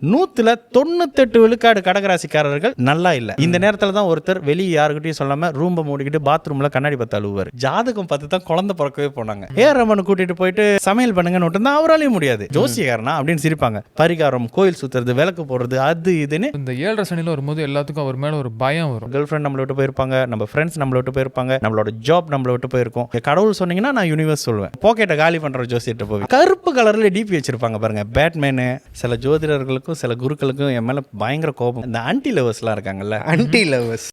198 விழுக்காடு கடகராசிக்காரர்கள் நல்லா இல்ல. இந்த நேரத்துல தான் ஒருத்தர் வெளியே யாருக்கிட்டையும் சொல்லாம ரூம்ப மூடிக்கிட்டு பாத்ரூம்ல கண்ணாடி பார்த்து அழுவாரு. ஜாதகம் பார்த்து தான் குழந்தை பிறக்கவே போனாங்க. ரமன் கூட்டிட்டு போயிட்டு சமையல் பண்ணுங்கன்னு விட்டு அவராலையும் முடியாது, ஜோசியக்காரனா அப்படின்னு சிரிப்பாங்க. பரிகாரம், கோயில் சுத்துறது, விளக்கு போடுறது, அது இதுன்னு. இந்த 7.5 சனியில வரும்போது எல்லாத்துக்கும் அவர் மேல ஒரு பயம் வரும். கேர்ள் ஃப்ரெண்ட் நம்மள விட்டு போயிருப்பாங்க, நம்ம ஃப்ரெண்ட்ஸ் நம்மள விட்டு போயிருப்பாங்க, நம்மளோட ஜாப் நம்மள விட்டு போயிருக்கோம். கடவுள் சொன்னீங்கன்னா நான் யூனிவர்ஸ் சொல்லுவேன். பாக்கெட்டை காலி பண்ற ஜோசியிட்ட போய் கருப்பு கலர்ல டிபி வச்சிருப்பாங்க பாருங்க, பேட்மேனு. சில ஜோதிடர்களுக்கும் சில குருக்களுக்கும் என் மேல பயங்கர கோபம். இந்த ஆன்டி லவர்ஸ்லாம் இருக்காங்கல்ல, ஆன்டி லவர்ஸ்.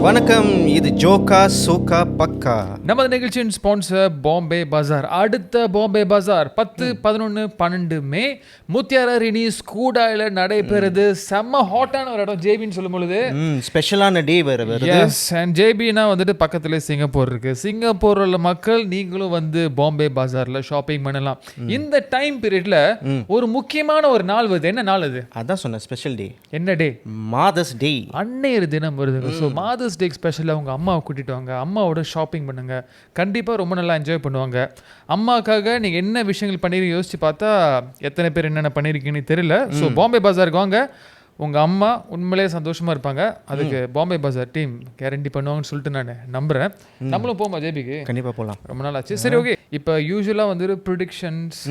வணக்கம், இது ஜோக்கா சோக்கா பக்கா. நமது நிகழ்ச்சியின் ஸ்பான்சர் பாம்பே பஜார். அடுத்த பாம்பே பஜார் 10, 11, 12 மே முத்தியாரரினி ஸ்கூடாயில நடைபெறுது. செம்ம ஹாட்டான ஒரு இடம் ஜேபின்னு சொல்லும் பொழுது ஸ்பெஷலான டே வருது. எஸ், அண்ட் ஜேபினா வந்துட்டு பக்கத்துல சிங்கப்பூர் இருக்கு. சிங்கப்பூர்ல உள்ள மக்கள் நீங்களும் வந்து பாம்பே பஜார்ல ஷாப்பிங் பண்ணலாம். இந்த டைம் பீரியட்ல ஒரு முக்கியமான ஒரு நாள் வருது. என்ன நாள் அது? அதான் சொன்ன ஸ்பெஷல் டே. என்ன டே? மாதர்ஸ் டே. அன்னையர் தினம் வருதுங்க. ஸோ மாதர்ஸ் டே ஸ்பெஷலாக அவங்க அம்மாவை கூட்டிட்டு வாங்க, அம்மாவோட ஷாப்பிங் பண்ணுங்க. கண்டிப்பாக ரொம்ப நல்லா என்ஜாய் பண்ணுவாங்க. அம்மாவுக்காக நீங்கள் என்ன விஷயங்கள் பண்ணிருக்கீங்க யோசிச்சு பார்த்தா எத்தனை பேர் என்னென்ன பண்ணியிருக்கீங்கன்னு தெரியல. ஸோ பாம்பே பஜாருக்கு வாங்க, உங்கள் அம்மா உண்மையிலே சந்தோஷமாக இருப்பாங்க. அதுக்கு பாம்பே பஜார் டீம் கேரண்டி பண்ணுவாங்கன்னு சொல்லிட்டு நான் நம்புகிறேன். நம்மளும் போமா ஜேபிக்கு? கண்டிப்பாக போகலாம். ரொம்ப நாள் ஆச்சு. சரி, ஓகே. இப்போ யூஸ்வலாக வந்து ப்ரிடிக்ஷன்ஸ்,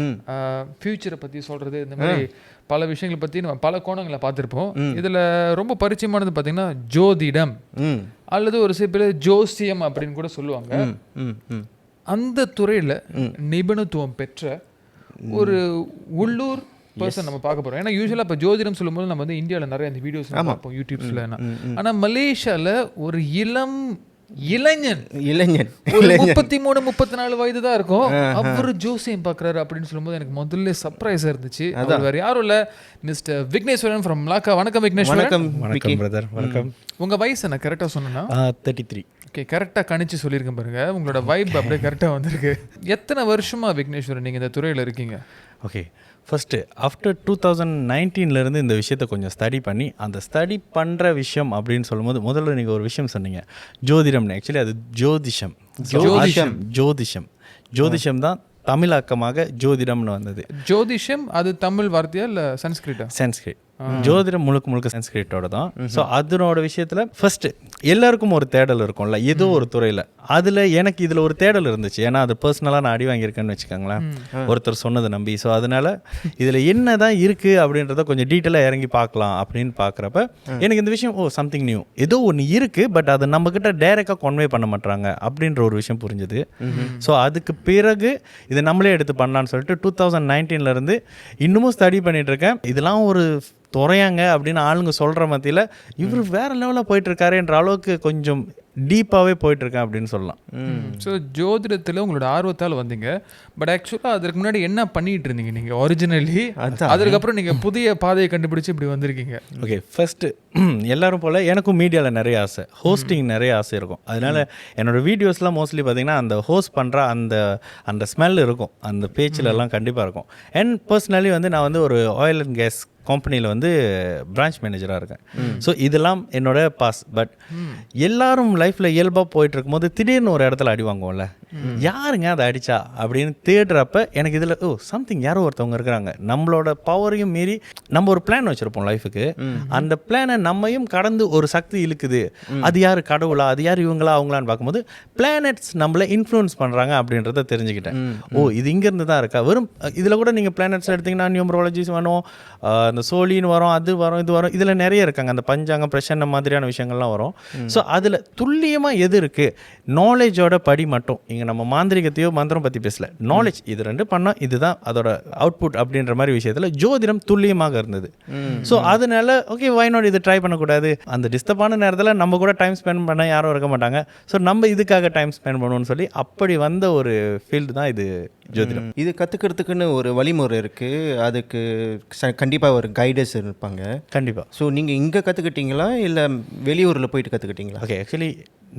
ஃபியூச்சரை பற்றி சொல்கிறது, இந்த மாதிரி பல விஷயங்களை பற்றி நம்ம பல கோணங்களை பார்த்துருப்போம். இதில் ரொம்ப பரிச்சயமானது பார்த்தீங்கன்னா ஜோதிடம், அல்லது ஒரு சில பேர் ஜோசியம் அப்படின்னு கூட சொல்லுவாங்க. அந்த துறையில் நிபுணத்துவம் பெற்ற ஒரு உள்ளூர் பர்சன் நம்ம பார்க்க போறோம். ஏன்னா யூஸ்வலாக இப்போ ஜோதிடம் சொல்லும்போது நம்ம வந்து இந்தியாவில் நிறைய அந்த வீடியோஸ் பார்ப்போம் யூடியூப்ஸில். ஆனால் மலேசியாவில் ஒரு இளைஞன் 33, 34 வயது தான் இருக்கும், அவரு ஜோசியம் பார்க்குறாரு அப்படின்னு சொல்லும்போது எனக்கு முதல்ல சர்ப்ரைஸாக இருந்துச்சு. அவர் வேறு யாரும் இல்லை, மிஸ்டர் விக்னேஸ்வரன் ஃப்ரம் மலாக்கா. வணக்கம் விக்னேஸ்வரன். வணக்கம் பிரதர். வணக்கம். உங்க வயசு என்ன கரெக்டாக சொன்னா? 33. ஓகே, கரெக்டாக கணிச்சு சொல்லியிருக்கேன் பாருங்க. உங்களோட வைப் அப்படியே கரெக்டாக வந்திருக்கு. எத்தனை வருஷமா விக்னேஸ்வரன் நீங்கள் இந்த துறையில் இருக்கீங்க? ஓகே, ஃபஸ்ட்டு ஆஃப்டர் 2019 இந்த விஷயத்தை கொஞ்சம் ஸ்டடி பண்ணி, அந்த ஸ்டடி பண்ணுற விஷயம் அப்படின்னு சொல்லும்போது முதல்ல நீங்கள் ஒரு விஷயம் சொன்னீங்க, ஜோதிடம்னு. ஆக்சுவலி அது ஜோதிஷம். ஜோதிஷம் தான் தமிழாக்கமாக ஜோதிடம்னு வந்தது. ஜோதிஷம் அது தமிழ் வார்த்தையா இல்லை சன்ஸ்கிரிட்டா? சான்ஸ்கிரிட். ஜோதிடம் முழுக்க சான்ஸ்கிரிட்டோட தான். ஸோ அதனோட விஷயத்தில் ஃபர்ஸ்ட் எல்லாருக்கும் ஒரு தேடல் இருக்கும்ல ஏதோ ஒரு துறையில். அதில் எனக்கு இதில் ஒரு தேடல் இருந்துச்சு. ஏன்னா அது பர்சனலாக நான் அடி வாங்கியிருக்கேன்னு வச்சுக்கோங்களேன், ஒருத்தர் சொன்னதை நம்பி. ஸோ அதனால இதில் என்ன தான் இருக்குது அப்படின்றத கொஞ்சம் டீட்டெயிலாக இறங்கி பார்க்கலாம் அப்படின்னு பார்க்குறப்ப எனக்கு இந்த விஷயம் சம்திங் நியூ, ஏதோ ஒன்று இருக்குது, பட் அதை நம்மக்கிட்ட டைரெக்டாக கன்வே பண்ண மாட்டாங்க அப்படின்ற ஒரு விஷயம் புரிஞ்சுது. ஸோ அதுக்கு பிறகு இதை நம்மளே எடுத்து பண்ணலான்னு சொல்லிட்டு 2019 இன்னமும் ஸ்டடி பண்ணிட்டு இருக்கேன். இதெல்லாம் ஒரு துறையாங்க அப்படின்னு ஆளுங்க சொல்கிற மத்தியில் இவர் வேறு லெவலில் போயிட்டுருக்காருன்ற அளவுக்கு கொஞ்சம் டீப்பாகவே போயிட்டுருக்கேன் அப்படின்னு சொல்லலாம். ஸோ ஜோதிடத்தில் உங்களோட ஆர்வத்தால் வந்தீங்க. பட் ஆக்சுவலாக அதுக்கு முன்னாடி என்ன பண்ணிகிட்டு இருந்தீங்க நீங்கள் ஒரிஜினலி? அதுக்கப்புறம் நீங்கள் புதிய பாதையை கண்டுபிடிச்சி இப்படி வந்திருக்கீங்க. ஓகே, ஃபஸ்ட்டு எல்லோரும் போல் எனக்கும் மீடியாவில் நிறைய ஆசை, ஹோஸ்டிங் நிறைய ஆசை இருக்கும். அதனால் என்னோடய வீடியோஸ்லாம் மோஸ்ட்லி பார்த்திங்கன்னா அந்த ஹோஸ்ட் பண்ணுற அந்த ஸ்மெல் இருக்கும், அந்த பேச்சிலெல்லாம் கண்டிப்பாக இருக்கும். அண்ட் பர்சனலி வந்து நான் வந்து ஒரு ஆயில் அண்ட் கேஸ் கம்பெனியில் வந்து பிரான்ச் மேனேஜராக இருக்கேன். ஸோ இதெல்லாம் என்னோட பாஸ். பட் எல்லாரும் லைஃப்பில் இயல்பாக போயிட்டு இருக்கும்போது திடீர்னு ஒரு இடத்துல அடி வாங்குவோம்ல, யாருங்க அதை அடித்தா அப்படின்னு தேடுறப்ப எனக்கு இதில் சம்திங் யாரோ ஒருத்தவங்க இருக்கிறாங்க, நம்மளோட பவரையும் மீறி நம்ம ஒரு பிளான் வச்சுருப்போம் லைஃபுக்கு, அந்த பிளானை நம்மையும் கடந்து ஒரு சக்தி இழுக்குது. அது யார், கடவுளா, அது யார், இவங்களா அவங்களான்னு பார்க்கும்போது பிளானட்ஸ் நம்மளை இன்ஃப்ளூயன்ஸ் பண்ணுறாங்க அப்படின்றத தெரிஞ்சுக்கிட்டேன். இது இங்கேருந்து தான் இருக்கா. வெறும் இதில் கூட நீங்கள் பிளானட்ஸ் எடுத்திங்கன்னா நியூமரோலஜிஸ் வரும், அந்த சோழின்னு வரும், அது வரும், இது வரும், இதில் நிறைய இருக்காங்க, அந்த பஞ்சாங்கம் பிரச்சனை மாதிரியான விஷயங்கள்லாம் வரும். ஸோ அதில் துல்லியமாக எது இருக்குது, நாலேஜோட படி மட்டும். இங்கே நம்ம மாந்திரிகத்தையோ மந்திரம் பற்றி பேசல, நாலேஜ் இது ரெண்டு பண்ணால் இதுதான் அதோட அவுட்புட் அப்படின்ற மாதிரி விஷயத்தில் ஜோதிடம் துல்லியமாக இருந்தது. ஸோ அதனால ஓகே, வை நாட் இது ட்ரை பண்ணக்கூடாது. அந்த டிஸ்டர்பான நேரத்தில் நம்ம கூட டைம் ஸ்பெண்ட் பண்ண யாரும் இருக்க மாட்டாங்க, ஸோ நம்ம இதுக்காக டைம் ஸ்பெண்ட் பண்ணுவோம்னு சொல்லி அப்படி வந்த ஒரு ஃபீல்டு தான் இது ஜோதிடம். இது கற்றுக்கிறதுக்குன்னு ஒரு வழிமுறை இருக்குது, அதுக்கு கண்டிப்பாக ஒரு கைடர்ஸ் இருப்பாங்க. கண்டிப்பாக. ஸோ நீங்கள் இங்கே கற்றுக்கிட்டீங்களா இல்லை வெளியூரில் போயிட்டு கற்றுக்கிட்டீங்களா? ஓகே, ஆக்சுவலி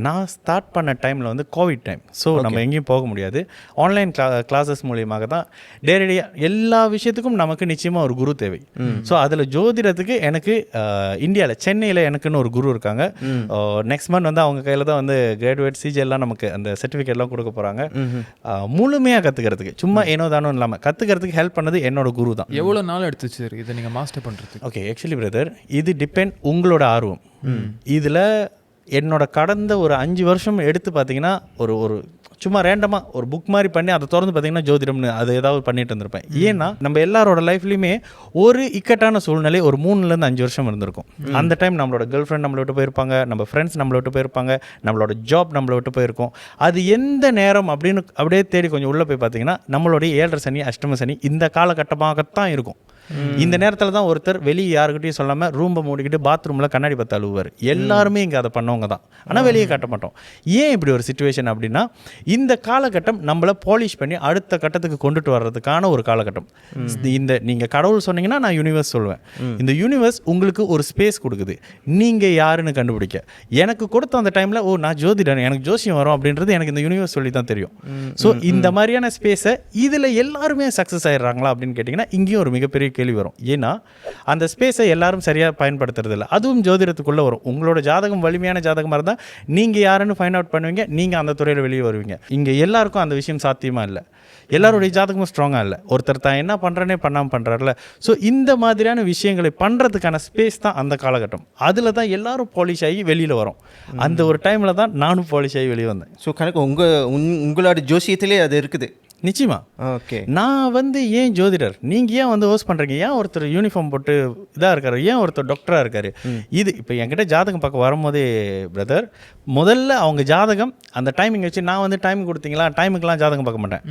நான் ஸ்டார்ட் பண்ண டைமில் வந்து கோவிட் டைம். ஸோ நம்ம எங்கேயும் போக முடியாது. ஆன்லைன் கிளாஸஸ் மூலியமாக தான் நேரடியாக எல்லா விஷயத்துக்கும் நமக்கு நிச்சயமாக ஒரு குரு தேவை. ஸோ அதில் ஜோதிடத்துக்கு எனக்கு இந்தியாவில் சென்னையில் எனக்குன்னு ஒரு குரு இருக்காங்க. நெக்ஸ்ட் மந்த் வந்து அவங்க கையில் தான் வந்து கிராஜுவேட் சிஜிஎல்லாம் நமக்கு அந்த சர்டிஃபிகேட்லாம் கொடுக்க போகிறாங்க. முழுமையாக கற்றுக்கிறதுக்கு, சும்மா ஏனோ தானோ இல்லாமல் கற்றுக்கிறதுக்கு ஹெல்ப் பண்ணது என்னோட குரு தான். எவ்வளோ நாள் எடுத்துச்சு சார் இதை நீங்கள் மாஸ்டர் பண்ணுறதுக்கு? ஓகே, ஆக்சுவலி பிரதர், இது டிபெண்ட் உங்களோட ஆர்வம். இதில் என்னோட கடந்த ஒரு 5 வருஷம் எடுத்து பார்த்தீங்கன்னா ஒரு சும்மா ரேண்டமாக ஒரு புக் மாதிரி பண்ணி அதை திறந்து பார்த்தீங்கன்னா ஜோதிடம்னு அது ஏதாவது பண்ணிட்டு இருந்திருப்பேன். ஏன்னா நம்ம எல்லாரோட லைஃப்லையுமே ஒரு இக்கட்டான சூழ்நிலை ஒரு 3லேருந்து 5 வருஷம் இருந்திருக்கும். அந்த டைம் நம்மளோட கேர்ள் ஃப்ரெண்ட் நம்மளை விட்டு போயிருப்பாங்க, நம்ம ஃப்ரெண்ட்ஸ் நம்மளை விட்டு போயிருப்பாங்க, நம்மளோட ஜாப் நம்மளை விட்டு போயிருக்கோம். அது எந்த நேரம் அப்படின்னு அப்படியே தேடி கொஞ்சம் உள்ளே போய் பார்த்தீங்கன்னா நம்மளுடைய 7.5 சனி அஷ்டம சனி இந்த காலகட்டமாகத்தான் இருக்கும். இந்த நேரத்தில் தான் ஒருத்தர் வெளியே யாருக்கிட்டையும் சொல்லாமல் ரூம்பை மூடிக்கிட்டு பாத்ரூமில் கண்ணாடி பார்த்து அழுவார். எல்லாருமே இங்கே அதை பண்ணவங்க தான், ஆனால் வெளியே காட்ட மாட்டோம். ஏன் இப்படி ஒரு சுச்சுவேஷன் அப்படின்னா, இந்த காலகட்டம் நம்மளை பாலிஷ் பண்ணி அடுத்த கட்டத்துக்கு கொண்டுட்டு வர்றதுக்கான ஒரு காலகட்டம். இந்த நீங்கள் கடவுள் சொன்னீங்கன்னா நான் யூனிவர்ஸ் சொல்லுவேன். இந்த யூனிவர்ஸ் உங்களுக்கு ஒரு ஸ்பேஸ் கொடுக்குது, நீங்கள் யாருன்னு கண்டுபிடிக்க. எனக்கு கொடுத்த அந்த டைமில் நான் ஜோதிடன், எனக்கு ஜோசியம் வரும் அப்படின்றது எனக்கு இந்த யூனிவர்ஸ் சொல்லி தான் தெரியும். ஸோ இந்த மாதிரியான ஸ்பேஸை இதில் எல்லாருமே சக்ஸஸ் ஆயிடுறாங்களா அப்படின்னு கேட்டிங்கன்னா இங்கேயும் ஒரு மிகப்பெரிய கேள்வி வரும். ஏன்னா அந்த ஸ்பேஸை எல்லாரும் சரியாக பயன்படுத்துறது இல்லை. அதுவும் ஜோதிடத்துக்குள்ளே வரும். உங்களோட ஜாதகம் வலிமையான ஜாதகமாக இருந்தால் நீங்கள் யாருன்னு ஃபைண்ட் அவுட் பண்ணுவீங்க, நீங்கள் அந்த துறையில் வெளியே வருவீங்க. இங்கே எல்லாருக்கும் அந்த விஷயம் சாத்தியமாக இல்லை. எல்லாருடைய ஜாதகமும் ஸ்ட்ராங்காக இல்லை. ஒருத்தர் தான் என்ன பண்ணுறனே பண்ணாமல் பண்ணுறாருல. ஸோ இந்த மாதிரியான விஷயங்களை பண்ணுறதுக்கான ஸ்பேஸ் தான் அந்த காலகட்டம். அதில் தான் எல்லாரும் பாலிஷ் ஆகி வெளியில் வரும். அந்த ஒரு டைமில் தான் நானும் பாலிஷ் ஆகி வெளியே வந்தேன். ஸோ கணக்கு உங்களோட ஜோசியத்திலே அது இருக்குது. நிச்சயமா. ஓகே, நான் வந்து ஏன் ஜோதிடர், நீங்கள் ஏன் வந்து ஹோஸ்ட் பண்ணுறீங்க, ஏன் ஒருத்தர் யூனிஃபார்ம் போட்டு இதாக இருக்காரு, ஏன் ஒருத்தர் டாக்டராக இருக்காரு, இது இப்போ என்கிட்ட ஜாதகம் பார்க்க வரும்போதே பிரதர் முதல்ல அவங்க ஜாதகம் அந்த டைமிங் வச்சு நான் வந்து டைம் கொடுத்தீங்களா, டைமுக்கெலாம் ஜாதகம் பார்க்க மாட்டேன்.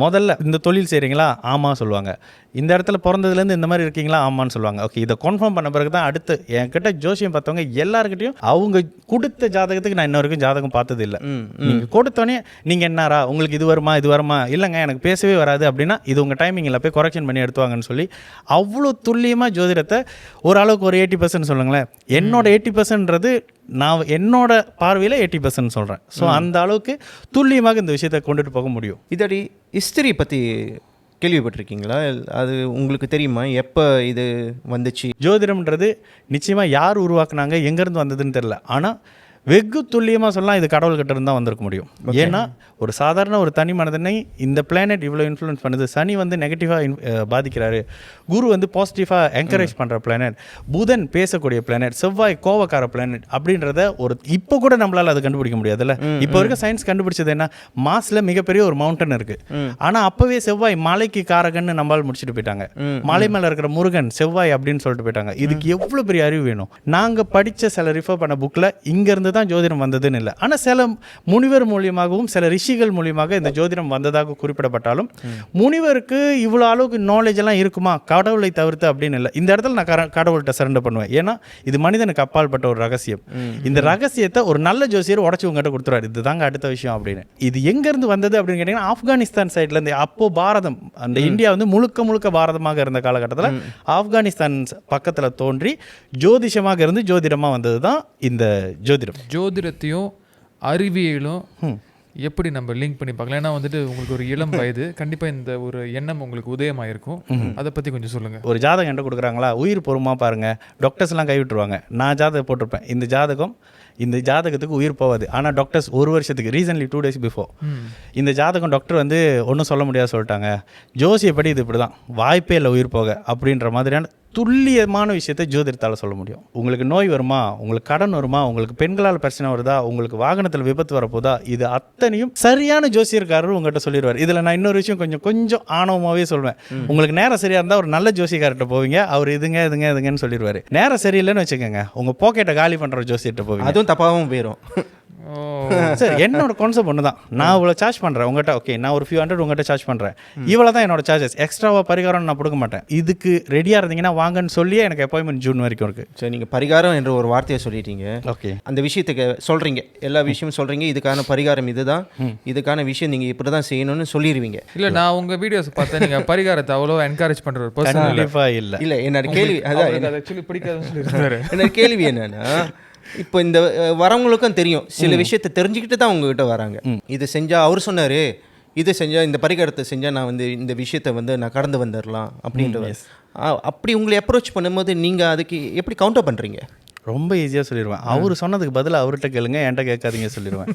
முதல்ல இந்த தொழில் செய்கிறீங்களா, ஆமாம் சொல்லுவாங்க. இந்த இடத்துல பிறந்ததுலேருந்து இந்த மாதிரி இருக்கீங்களா, ஆமான்னு சொல்லுவாங்க. ஓகே, இதை கன்ஃபார்ம் பண்ண பிறகு தான் அடுத்து என்கிட்ட ஜோசியம் பார்த்தவங்க எல்லாருக்கிட்டையும் அவங்க கொடுத்த ஜாதகத்துக்கு நான் இன்ன வரைக்கும் ஜாதகம் பார்த்தது இல்லை. நீங்கள் கொடுத்தோன்னே நீங்கள் என்னாரா, உங்களுக்கு இது வருமா இது வருமா, இல்லைங்க எனக்கு பேசவே வராது அப்படின்னா இது உங்கள் டைமிங்கில் போய் கரெக்ஷன் பண்ணி எடுத்துவாங்கன்னு சொல்லி அவ்வளோ துல்லியமாக ஜோதிடத்தை ஓரளவுக்கு ஒரு 80% சொல்லுங்களேன். என்னோட 80%ன்றது நான் என்னோட பார்வையில் 80% சொல்கிறேன். ஸோ அந்த அளவுக்கு துல்லியமாக இந்த விஷயத்தை கொண்டுட்டு போக முடியும். இதோட ஹிஸ்டரி பற்றி கேள்விப்பட்டிருக்கீங்களா? அது உங்களுக்கு தெரியுமா எப்போ இது வந்துச்சு? ஜோதிடம்ன்றது நிச்சயமாக யார் உருவாக்குனாங்க, எங்கேருந்து வந்ததுன்னு தெரில. ஆனால் வெகு துல்லியமாக சொல்லலாம் இது கடவுள்கிட்ட இருந்து தான் வந்திருக்க முடியும். ஏன்னா ஒரு சாதாரண ஒரு தனி மனிதனை இந்த பிளானட் இவ்வளோ இன்ஃப்ளூயன்ஸ் பண்ணுது. சனி வந்து நெகட்டிவாக பாதிக்கிறாரு, குரு வந்து பாசிட்டிவாக என்கரேஜ் பண்ணுற பிளானட், புதன் பேசக்கூடிய பிளானட், செவ்வாய் கோவக்கார பிளானட் அப்படின்றத ஒரு இப்போ கூட நம்மளால் அதை கண்டுபிடிக்க முடியாதுல்ல. இப்போ வரைக்கும் சயின்ஸ் கண்டுபிடிச்சது என்ன, மாஸில் மிகப்பெரிய ஒரு மவுண்டன் இருக்குது. ஆனால் அப்போவே செவ்வாய் மலைக்கு காரகன்னு நம்மளால் முடிச்சுட்டு போயிட்டாங்க. மலை மேலே இருக்கிற முருகன் செவ்வாய் அப்படின்னு சொல்லிட்டு போயிட்டாங்க. இதுக்கு எவ்வளோ பெரிய அறிவு வேணும். நாங்கள் படித்த சில ரிஃபர் பண்ண புக்கில் இங்கேருந்து தான் ஜோதிடம் வந்ததுன்னு இல்லை. ஆனால் சில முனிவர் மூலியமாகவும் சில ரிஷிகள் மூலியமாக இந்த ஜோதிடம் வந்ததாக குறிப்பிடப்பட்டாலும் முனிவருக்கு இவ்வளோ அளவுக்கு நாலேஜ் எல்லாம் இருக்குமா கடவுளை தவிர்த்து அப்படின்னு இல்லை. இந்த இடத்துல நான் கடவுள்கிட்ட சரண்டர் பண்ணுவேன். ஏன்னா இது மனிதனுக்கு அப்பாற்பட்ட ஒரு ரகசியம். இந்த ரகசியத்தை ஒரு நல்ல ஜோசியர் உடச்சி உங்ககிட்ட கொடுத்துருவாரு, இதுதாங்க அடுத்த விஷயம் அப்படின்னு. இது எங்கேருந்து வந்தது அப்படின்னு கேட்டிங்கன்னா ஆப்கானிஸ்தான் சைட்லேருந்து. அப்போ பாரதம், அந்த இந்தியா வந்து முழுக்க முழுக்க பாரதமாக இருந்த காலகட்டத்தில் ஆப்கானிஸ்தான் பக்கத்தில் தோன்றி ஜோதிஷமாக இருந்து ஜோதிடமாக வந்தது தான் இந்த ஜோதிடம். ஜோதிடத்தையும் அறிவியலும் எப்படி நம்ம லிங்க் பண்ணி பார்க்கலாம்? ஏன்னா வந்துட்டு உங்களுக்கு ஒரு இளம் வயது, கண்டிப்பாக இந்த ஒரு எண்ணம் உங்களுக்கு உதயமாயிருக்கும். அதை பற்றி கொஞ்சம் சொல்லுங்கள். ஒரு ஜாதகம் என்ன கொடுக்குறாங்களா, உயிர் பொறுமா பாருங்கள், டாக்டர்ஸ்லாம் கைவிட்டுருவாங்க. நான் ஜாதகம் போட்டிருப்பேன், இந்த ஜாதகத்துக்கு உயிர் போகாது. ஆனால் டாக்டர்ஸ் ஒரு வருஷத்துக்கு ரீசன்ட்லி 2 days பிஃபோர் இந்த ஜாதகம் டாக்டர் வந்து ஒன்றும் சொல்ல முடியாது சொல்லிட்டாங்க, ஜோசியப்படி இது இப்படி தான், வாய்ப்பே இல்லை உயிர் போக அப்படின்ற மாதிரியான துல்லியமான விஷயத்தை ஜோதிடத்தால் சொல்ல முடியும். உங்களுக்கு நோய் வருமா, உங்களுக்கு கடன் வருமா, உங்களுக்கு பெண்களால் பிரச்சனை வருதா, உங்களுக்கு வாகனத்தில் விபத்து வரப்போதா, இது அத்தனையும் சரியான ஜோசியக்காரர் உங்கள்கிட்ட சொல்லிடுவார். இதில் நான் இன்னொரு விஷயம் கொஞ்சம் ஆணவமாகவே சொல்வேன். உங்களுக்கு நேரம் சரியாக இருந்தால் ஒரு நல்ல ஜோசியக்கார்ட்ட போவீங்க, அவர் இதுங்கன்னு சொல்லிடுவார். நேரம் சரியில்லைன்னு வச்சுக்கோங்க, உங்கள் பாக்கெட்டை காலி பண்ணுற ஜோசியர்கிட்ட போவீங்க, அதுவும் தப்பாகவும் போயிடும். சார் என்னோட கான்செப்ட் ஒன்று தான். நான் இவ்வளோ சார்ஜ் பண்ணுறேன் உங்கள்கிட்ட, ஓகே நான் ஒரு ஃபியூ ஹண்ட்ரட் உங்கள்கிட்ட சார்ஜ் பண்ணுறேன், இவ்வளோ தான் என்னோட சார்ஜஸ், எக்ஸ்ட்ராவாக பரிகாரம் நான் கொடுக்க மாட்டேன். இதுக்கு ரெடியாக இருந்தீங்கன்னா வாங்கன்னு சொல்லியே எனக்கு அப்பாயின்மெண்ட் ஜூன் வரைக்கும் இருக்குது. சரி, நீங்கள் பரிகாரம் என்ற ஒரு வார்த்தையை சொல்லிட்டீங்க. ஓகே, அந்த விஷயத்துக்கு சொல்கிறீங்க, எல்லா விஷயமும் சொல்கிறீங்க, இதுக்கான பரிகாரம் இதுதான், இதுக்கான விஷயம் நீங்கள் இப்படி தான் செய்யணும்னு சொல்லிடுவீங்க. இல்லை, நான் உங்கள் வீடியோஸ் பார்த்தேன், நீங்கள் பரிகாரத்தை அவ்வளோ என்கரேஜ் பண்ணுற ஒரு பர்சன் கண்டிப்பாக இல்லை. இல்லை, என்னோட கேள்வி அதான் ஆக்சுவலி பிடிக்காதுன்னு சொல்லியிருந்தாரு. என்னோட கேள்வி என்னன்னா, இப்போ இந்த வரவங்களுக்கும் தெரியும், சில விஷயத்தை தெரிஞ்சுக்கிட்டு தான் உங்ககிட்ட வராங்க. இது செஞ்சால் அவர் சொன்னார், இதை செஞ்சால், இந்த பரிகாரத்தை செஞ்சால் நான் வந்து இந்த விஷயத்தை நான் கடந்து வந்துடலாம் அப்படின்றது. அப்படி உங்களை அப்ரோச் பண்ணும்போது நீங்கள் அதுக்கு எப்படி கவுண்டர் பண்ணுறீங்க? ரொம்ப ஈஸியாக சொல்லிடுவேன். அவர் சொன்னதுக்கு பதில் அவர்கிட்ட கேளுங்க, என்கிட்ட கேட்காதீங்க சொல்லிடுவேன்.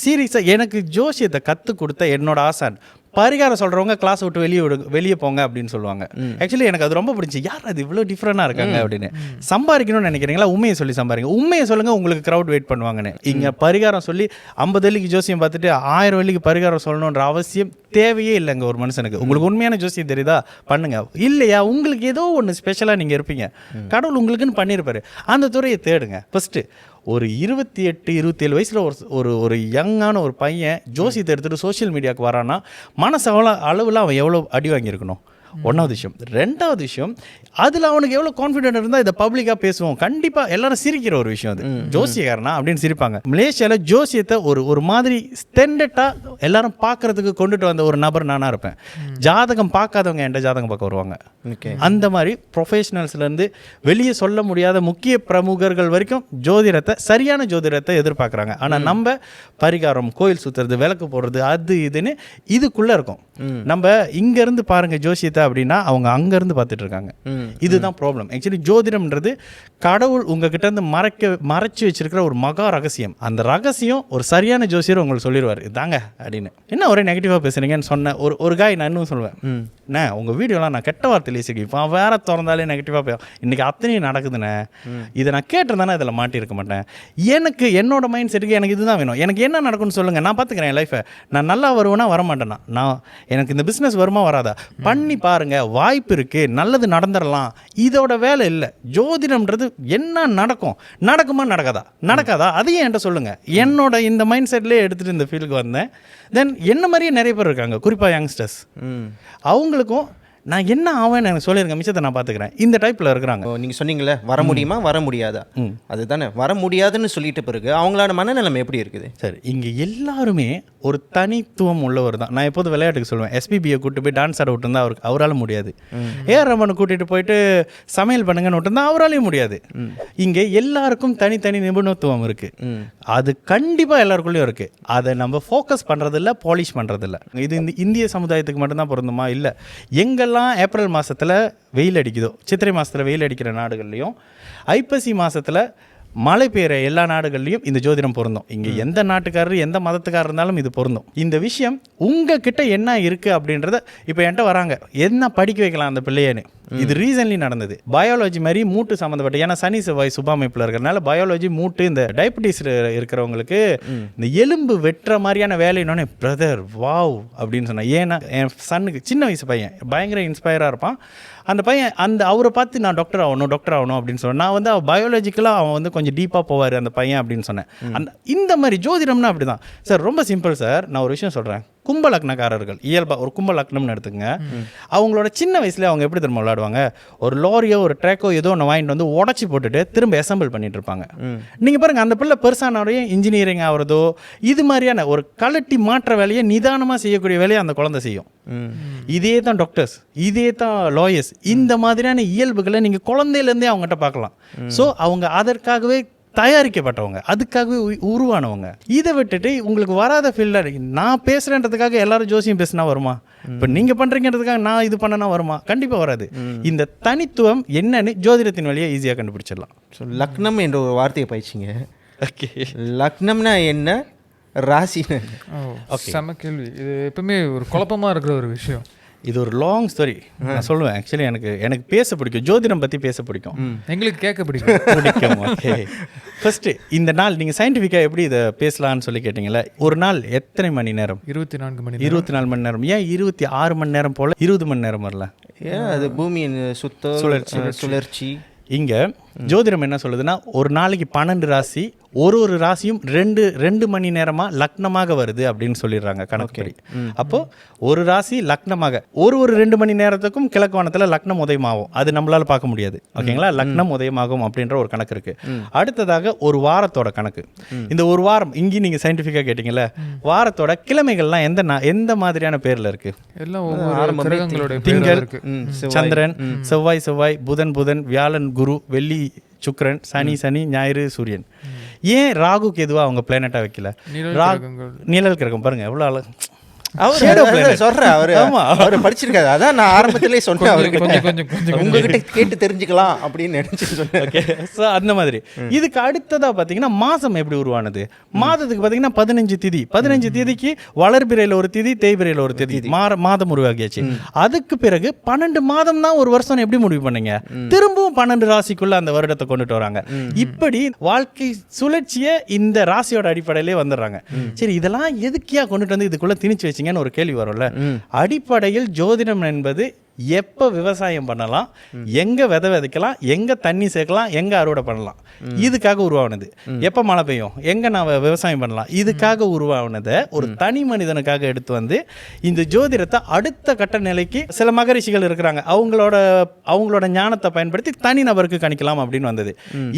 சீரியஸாக எனக்கு ஜோசியத்தை கற்றுக் கொடுத்த என்னோட ஆசான், பரிகாரம் சொல்கிறவங்க கிளாஸ் விட்டு வெளியே போங்க அப்படின்னு சொல்லுவாங்க. ஆக்சுவலி எனக்கு அது ரொம்ப பிடிச்சி, யார் அது இவ்வளோ டிஃப்ரெண்டாக இருக்காங்க அப்படின்னு. சம்பாதிக்கணும்னு நினைக்கிறீங்களா, உண்மையை சொல்லி சம்பாதிங்க, உண்மையை சொல்லுங்கள், உங்களுக்கு க்ரௌட் வெயிட் பண்ணுவாங்கன்னு. இங்கே பரிகாரம் சொல்லி 50 வெள்ளிக்கு ஜோசியம் பார்த்துட்டு 1000 வெள்ளிக்கு பரிகாரம் சொல்லணுன்ற அவசியம் தேவையே இல்லைங்க ஒரு மனுஷனுக்கு. உங்களுக்கு உண்மையான ஜோசியம் தெரியுதா, பண்ணுங்க. இல்லையா, உங்களுக்கு ஏதோ ஒன்று ஸ்பெஷலாக நீங்கள் இருப்பீங்க, கடவுள் உங்களுக்குன்னு பண்ணியிருப்பாரு, அந்த துறையை தேடுங்க. ஃபஸ்ட்டு ஒரு 28, 27 வயசில் ஒரு யங்கான ஒரு பையன் ஜோசியத்தை எடுத்துகிட்டு சோஷியல் மீடியாவுக்கு வரான்னா மனசு அளவில் அவன் எவ்வளோ அடி வாங்கியிருக்கணும். ஒன்றாவது விஷயம். ரெண்டாவது விஷயம், அதில் அவனுக்கு எவ்வளோ கான்ஃபிடென்ட் இருந்தால் இதை பப்ளிக்காக பேசுவோம். கண்டிப்பாக எல்லாரும் சிரிக்கிற ஒரு விஷயம் அது. ஜோசியக்காரனா அப்படின்னு சிரிப்பாங்க. மலேசியாவில் ஜோசியத்தை ஒரு மாதிரி ஸ்டாண்டர்டாக எல்லாரும் பார்க்குறதுக்கு கொண்டுட்டு வந்த ஒரு நபர் நானாக இருப்பேன். ஜாதகம் பார்க்காதவங்க என்கிட்ட ஜாதகம் பார்க்க வருவாங்க. அந்த மாதிரி ப்ரொஃபஷனல்ஸ்லேருந்து வெளியே சொல்ல முடியாத முக்கிய பிரமுகர்கள் வரைக்கும் ஜோதிடத்தை, சரியான ஜோதிடத்தை எதிர்பார்க்குறாங்க. ஆனால் நம்ம பரிகாரம், கோயில் சுற்றுறது, விளக்கு போடுறது, அது இதுன்னு இதுக்குள்ளே இருக்கும். நம்ம இங்கேருந்து பாருங்கள் ஜோசியத்தை அப்படின்னா அவங்க அங்கேருந்து பார்த்துட்டு இருக்காங்க. இதுதான் ப்ராப்ளம். ஆக்சுவலி ஜோதிடம்ன்றது கடவுள் உங்ககிட்ட இருந்து மறைச்சி வச்சிருக்கிற ஒரு மகா ரகசியம். அந்த ரகசியம் ஒரு சரியான ஜோசியர் உங்களுக்கு சொல்லிடுவார், இதாங்க அப்படின்னு. என்ன ஒரே நெகட்டிவாக பேசுறீங்கன்னு சொன்ன ஒரு காய் நான் இன்னும் சொல்லுவேன், அண்ணே உங்கள் வீடியோலாம் நான் கெட்ட வார்த்தையில் பேசிக்கி இப்போ வேற திறந்தாலே நெகட்டிவாக போய் இன்றைக்கி அத்தனையும் நடக்குதுண்ணே, இதை நான் கேட்டிருந்தானே இதில் மாட்டியிருக்க மாட்டேன். எனக்கு என்னோட மைண்ட் செட்டுக்கு எனக்கு இதுதான் வேணும். எனக்கு என்ன நடக்கும்னு சொல்லுங்கள், நான் பார்த்துக்கிறேன் என் லைஃப்பை. நான் நல்லா வருவேன்னா வரமாட்டேன்னா, நான் எனக்கு இந்த பிஸ்னஸ் வருமா வராதா பண்ணி பாருங்க, வாய்ப்பு இருக்குது, நல்லது நடந்துடலாம். இதோட வேலை இல்லை. ஜோதிடம்ன்றது என்ன நடக்கும், நடக்குமா நடக்காதா அதையும் என்கிட்ட சொல்லுங்கள். என்னோட இந்த மைண்ட் செட்லேயே எடுத்துகிட்டு இந்த ஃபீல்டுக்கு வந்தேன். தென் என்ன மாதிரியே நிறைய பேர் இருக்காங்க, குறிப்பாக யங்ஸ்டர்ஸ். அவங்களுக்கும் நான் என்ன ஆவேன்னு எனக்கு சொல்லியிருங்க, மிச்சத்தை நான் பார்த்துக்கிறேன், இந்த டைப்பில் இருக்கிறாங்க. நீங்கள் சொன்னீங்களே வர முடியுமா வர முடியாதா, அதுதானே வர முடியாதுன்னு சொல்லிட்டு பிறகு அவங்களோட மனநிலைமை எப்படி இருக்குது? சரி, இங்கே எல்லாருமே ஒரு தனித்துவம் உள்ளவர் தான். நான் எப்போது விளையாட்டுக்கு சொல்லுவேன், எஸ்பிபியை கூப்பிட்டு போய் டான்ஸ் ஆட விட்டுருந்தா அவரால் முடியாது. ஏஆர் ரஹ்மானை கூட்டிகிட்டு போயிட்டு சமையல் பண்ணுங்கன்னு விட்டுருந்தா அவராலையும் முடியாது. இங்கே எல்லாருக்கும் தனித்தனி நிபுணத்துவம் இருக்குது. அது கண்டிப்பாக எல்லாருக்குள்ளேயும் இருக்குது. அதை நம்ம ஃபோக்கஸ் பண்ணுறதில்ல, பாலிஷ் பண்ணுறதில்ல. இது இந்த இந்திய சமுதாயத்துக்கு மட்டும்தான் பொருந்துமா? இல்லை. எங்கெல்லாம் ஏப்ரல் மாதத்தில் வெயில் அடிக்குதோ, சித்திரை மாதத்தில் வெயில் அடிக்கிற நாடுகள்லையும், ஐப்பசி மாதத்தில் மழை பெய்கிற எல்லா நாடுகள்லையும் இந்த ஜோதிடம் பொருந்தும். இங்கே எந்த நாட்டுக்காரர் எந்த மதத்துக்காரர் இருந்தாலும் இது பொருந்தும். இந்த விஷயம் உங்ககிட்ட என்ன இருக்குது அப்படின்றத இப்போ என்கிட்ட வராங்க, என்ன படிக்க வைக்கலாம் அந்த பிள்ளையன்னு. இது ரீசன்ட்லி நடந்தது. பயாலஜி மாதிரி மூட்டு சம்மந்தப்பட்ட, ஏன்னா சனி செவ்வாய் சுபாமைப்பில் இருக்கிறனால பயாலஜி மூட்டு, இந்த டயபிட்டிஸ் இருக்கிறவங்களுக்கு இந்த எலும்பு வெட்டுற மாதிரியான வேலையினோடனே பிரதர் வாவ் அப்படின்னு சொன்னேன். ஏன்னா என் சன்னுக்கு சின்ன வயசு பையன் பயங்கர இன்ஸ்பயராக இருப்பான். அந்த பையன் அவரை பார்த்து நான் டாக்டர் ஆகணும் அப்படின்னு சொன்னேன். நான் அவன் பயாலஜிக்கலாக அவன் கொஞ்சம் டீப்பாக போவார் அந்த பையன் அப்படின்னு சொன்னேன். இந்த மாதிரி ஜோதிடம்னா அப்படி தான் சார். ரொம்ப சிம்பிள் சார். நான் ஒரு விஷயம் சொல்கிறேன். கும்ப லக்னக்காரர்கள் இயல்பாக ஒரு கும்ப லக்னம்னு எடுத்துங்க. அவங்களோட சின்ன வயசுல அவங்க எப்படி திரும்ப விளையாடுவாங்க, ஒரு லாரியோ ஒரு ட்ராக்கோ ஏதோ ஒன்று வாங்கிட்டு வந்து உடச்சி போட்டுட்டு திரும்ப அசம்பிள் பண்ணிட்டு இருப்பாங்க. நீங்கள் பாருங்கள், அந்த பிள்ளை பெருசானவரையும் இன்ஜினியரிங் ஆகிறதோ இது மாதிரியான ஒரு கலட்டி மாற்ற வேலையை நிதானமாக செய்யக்கூடிய வேலையை அந்த குழந்தை செய்யும். இதே தான் டாக்டர்ஸ், இதே தான் லாயர்ஸ். இந்த மாதிரியான இயல்புகளை நீங்கள் குழந்தையிலேருந்தே அவங்ககிட்ட பார்க்கலாம். ஸோ அவங்க அதற்காகவே தயாரிக்கப்பட்டவங்க, அதுக்காகவே உருவானவங்க. இதை விட்டுட்டு உங்களுக்கு வராத ஃபீல்டில் நான் பேசுகிறேன்றதுக்காக எல்லாரும் ஜோசியம் பேசினா வருமா? இப்போ நீங்கள் பண்ணுறீங்கிறதுக்காக நான் இது பண்ணனா வருமா? கண்டிப்பாக வராது. இந்த தனித்துவம் என்னன்னு ஜோதிடத்தின் வழியை ஈஸியாக கண்டுபிடிச்சிடலாம். ஸோ லக்னம் என்ற ஒரு வார்த்தையை பயிற்சிங்க. ஓகே, லக்னம்னா என்ன, ராசி? செம கேள்வி. இது எப்பவுமே ஒரு குழப்பமாக இருக்கிற ஒரு விஷயம். இது ஒரு லாங் ஸ்டோரி. நான் சொல்லுவேன். ஆக்சுவலி எனக்கு பேச பிடிக்கும், ஜோதிடம் பற்றி பேச பிடிக்கும், எங்களுக்கு கேட்க பிடிக்கும். ஓகே, ஃபஸ்ட்டு இந்த நாள் நீங்கள் சயின்டிஃபிக்காக எப்படி இதை பேசலான்னு சொல்லி கேட்டிங்களே. ஒரு நாள் எத்தனை மணி நேரம்? 24 மணி. 24 மணி நேரம். ஏன் 26 மணி நேரம் போல் 20 மணி நேரம் வரல? ஏன் அது பூமியின் சுழற்சி. இங்கே ஜோதிடம் என்ன சொல்லுதுன்னா, ஒரு நாளைக்கு 12 ராசி, ஒரு ராசியும் ரெண்டு மணி நேரமாக லக்னமாக வருது அப்படின்னு சொல்லிடுறாங்க கணக்குப்படி. அப்போது ஒரு ராசி லக்னமாக ஒரு 2 மணி நேரத்துக்கும் கிழக்கு வானத்தில் லக்னம் உதயமாகும். அது நம்மளால் பார்க்க முடியாது. ஓகேங்களா? லக்னம் உதயமாகும் அப்படின்ற ஒரு கணக்கு இருக்குது. அடுத்ததாக ஒரு வாரத்தோட கணக்கு. இந்த ஒரு வாரம் இங்கேயும் நீங்கள் சயின்டிஃபிக்காக கேட்டிங்கல்ல, வாரத்தோட கிழமைகள்லாம் எந்த மாதிரியான பேரில் இருக்குது? எல்லாம் ஒவ்வொரு கிரகங்களுடைய திங்கள், இருக்கு. சந்திரன், செவ்வாய், புதன், வியாழன், குரு, வெள்ளி, சுக்கிரன், சனி, ஞாயிறு, சூரியன். ஏன் ராகு கேதுவா அவங்க பிளானட்டா வைக்கல? நிழல் கிரகம் பாருங்க எவ்வளோ அவர் படிச்சிருக்காரு. அதான் நான் ஆரம்பத்திலே சொன்னேன் அவருக்கு உங்ககிட்ட கேட்டு தெரிஞ்சுக்கலாம் அப்படின்னு நினைச்சு சொன்னேன். ஓகே, ஸோ அந்த மாதிரி. இதுக்கு அடுத்ததாக பார்த்தீங்கன்னா மாதம் எப்படி உருவானது? மாதத்துக்கு பார்த்தீங்கன்னா 15 திதி. 15 திதிக்கு வளர்பிறையில் ஒரு திதி, தேய்பிறையில் ஒரு திதி, மாதம் உருவாக்கியாச்சு. அதுக்கு பிறகு 12 மாதம் தான் ஒரு வருஷம் எப்படி முடிவு பண்ணீங்க? திரும்பவும் 12 ராசிக்குள்ள அந்த வருடத்தை கொண்டுட்டு வராங்க. இப்படி வாழ்க்கை சுழற்சியை இந்த ராசியோட அடிப்படையிலே வந்துடுறாங்க. சரி, இதெல்லாம் எதுக்கியா கொண்டுட்டு வந்து இதுக்குள்ள திணிச்சு வச்சு ஒரு கேள்வி வரும்ல. அடிப்படையில் ஜோதிடம் என்பது எப்ப விவசாயம் பண்ணலாம், எங்க விதை விதைக்கலாம், எங்க தண்ணி சேர்க்கலாம், எங்க அறுவடை பண்ணலாம், இதுக்காக உருவானது. எப்ப மழை பெய்யும், எங்க நான் விவசாயம் பண்ணலாம், இதுக்காக உருவானதை ஒரு தனி மனிதனுக்காக எடுத்து வந்து இந்த ஜோதிடத்தை அடுத்த கட்ட நிலைக்கு சில மகரிஷிகள் இருக்கிறாங்க, அவங்களோட ஞானத்தை பயன்படுத்தி தனி நபருக்கு கணிக்கலாம் அப்படின்னு வந்தது.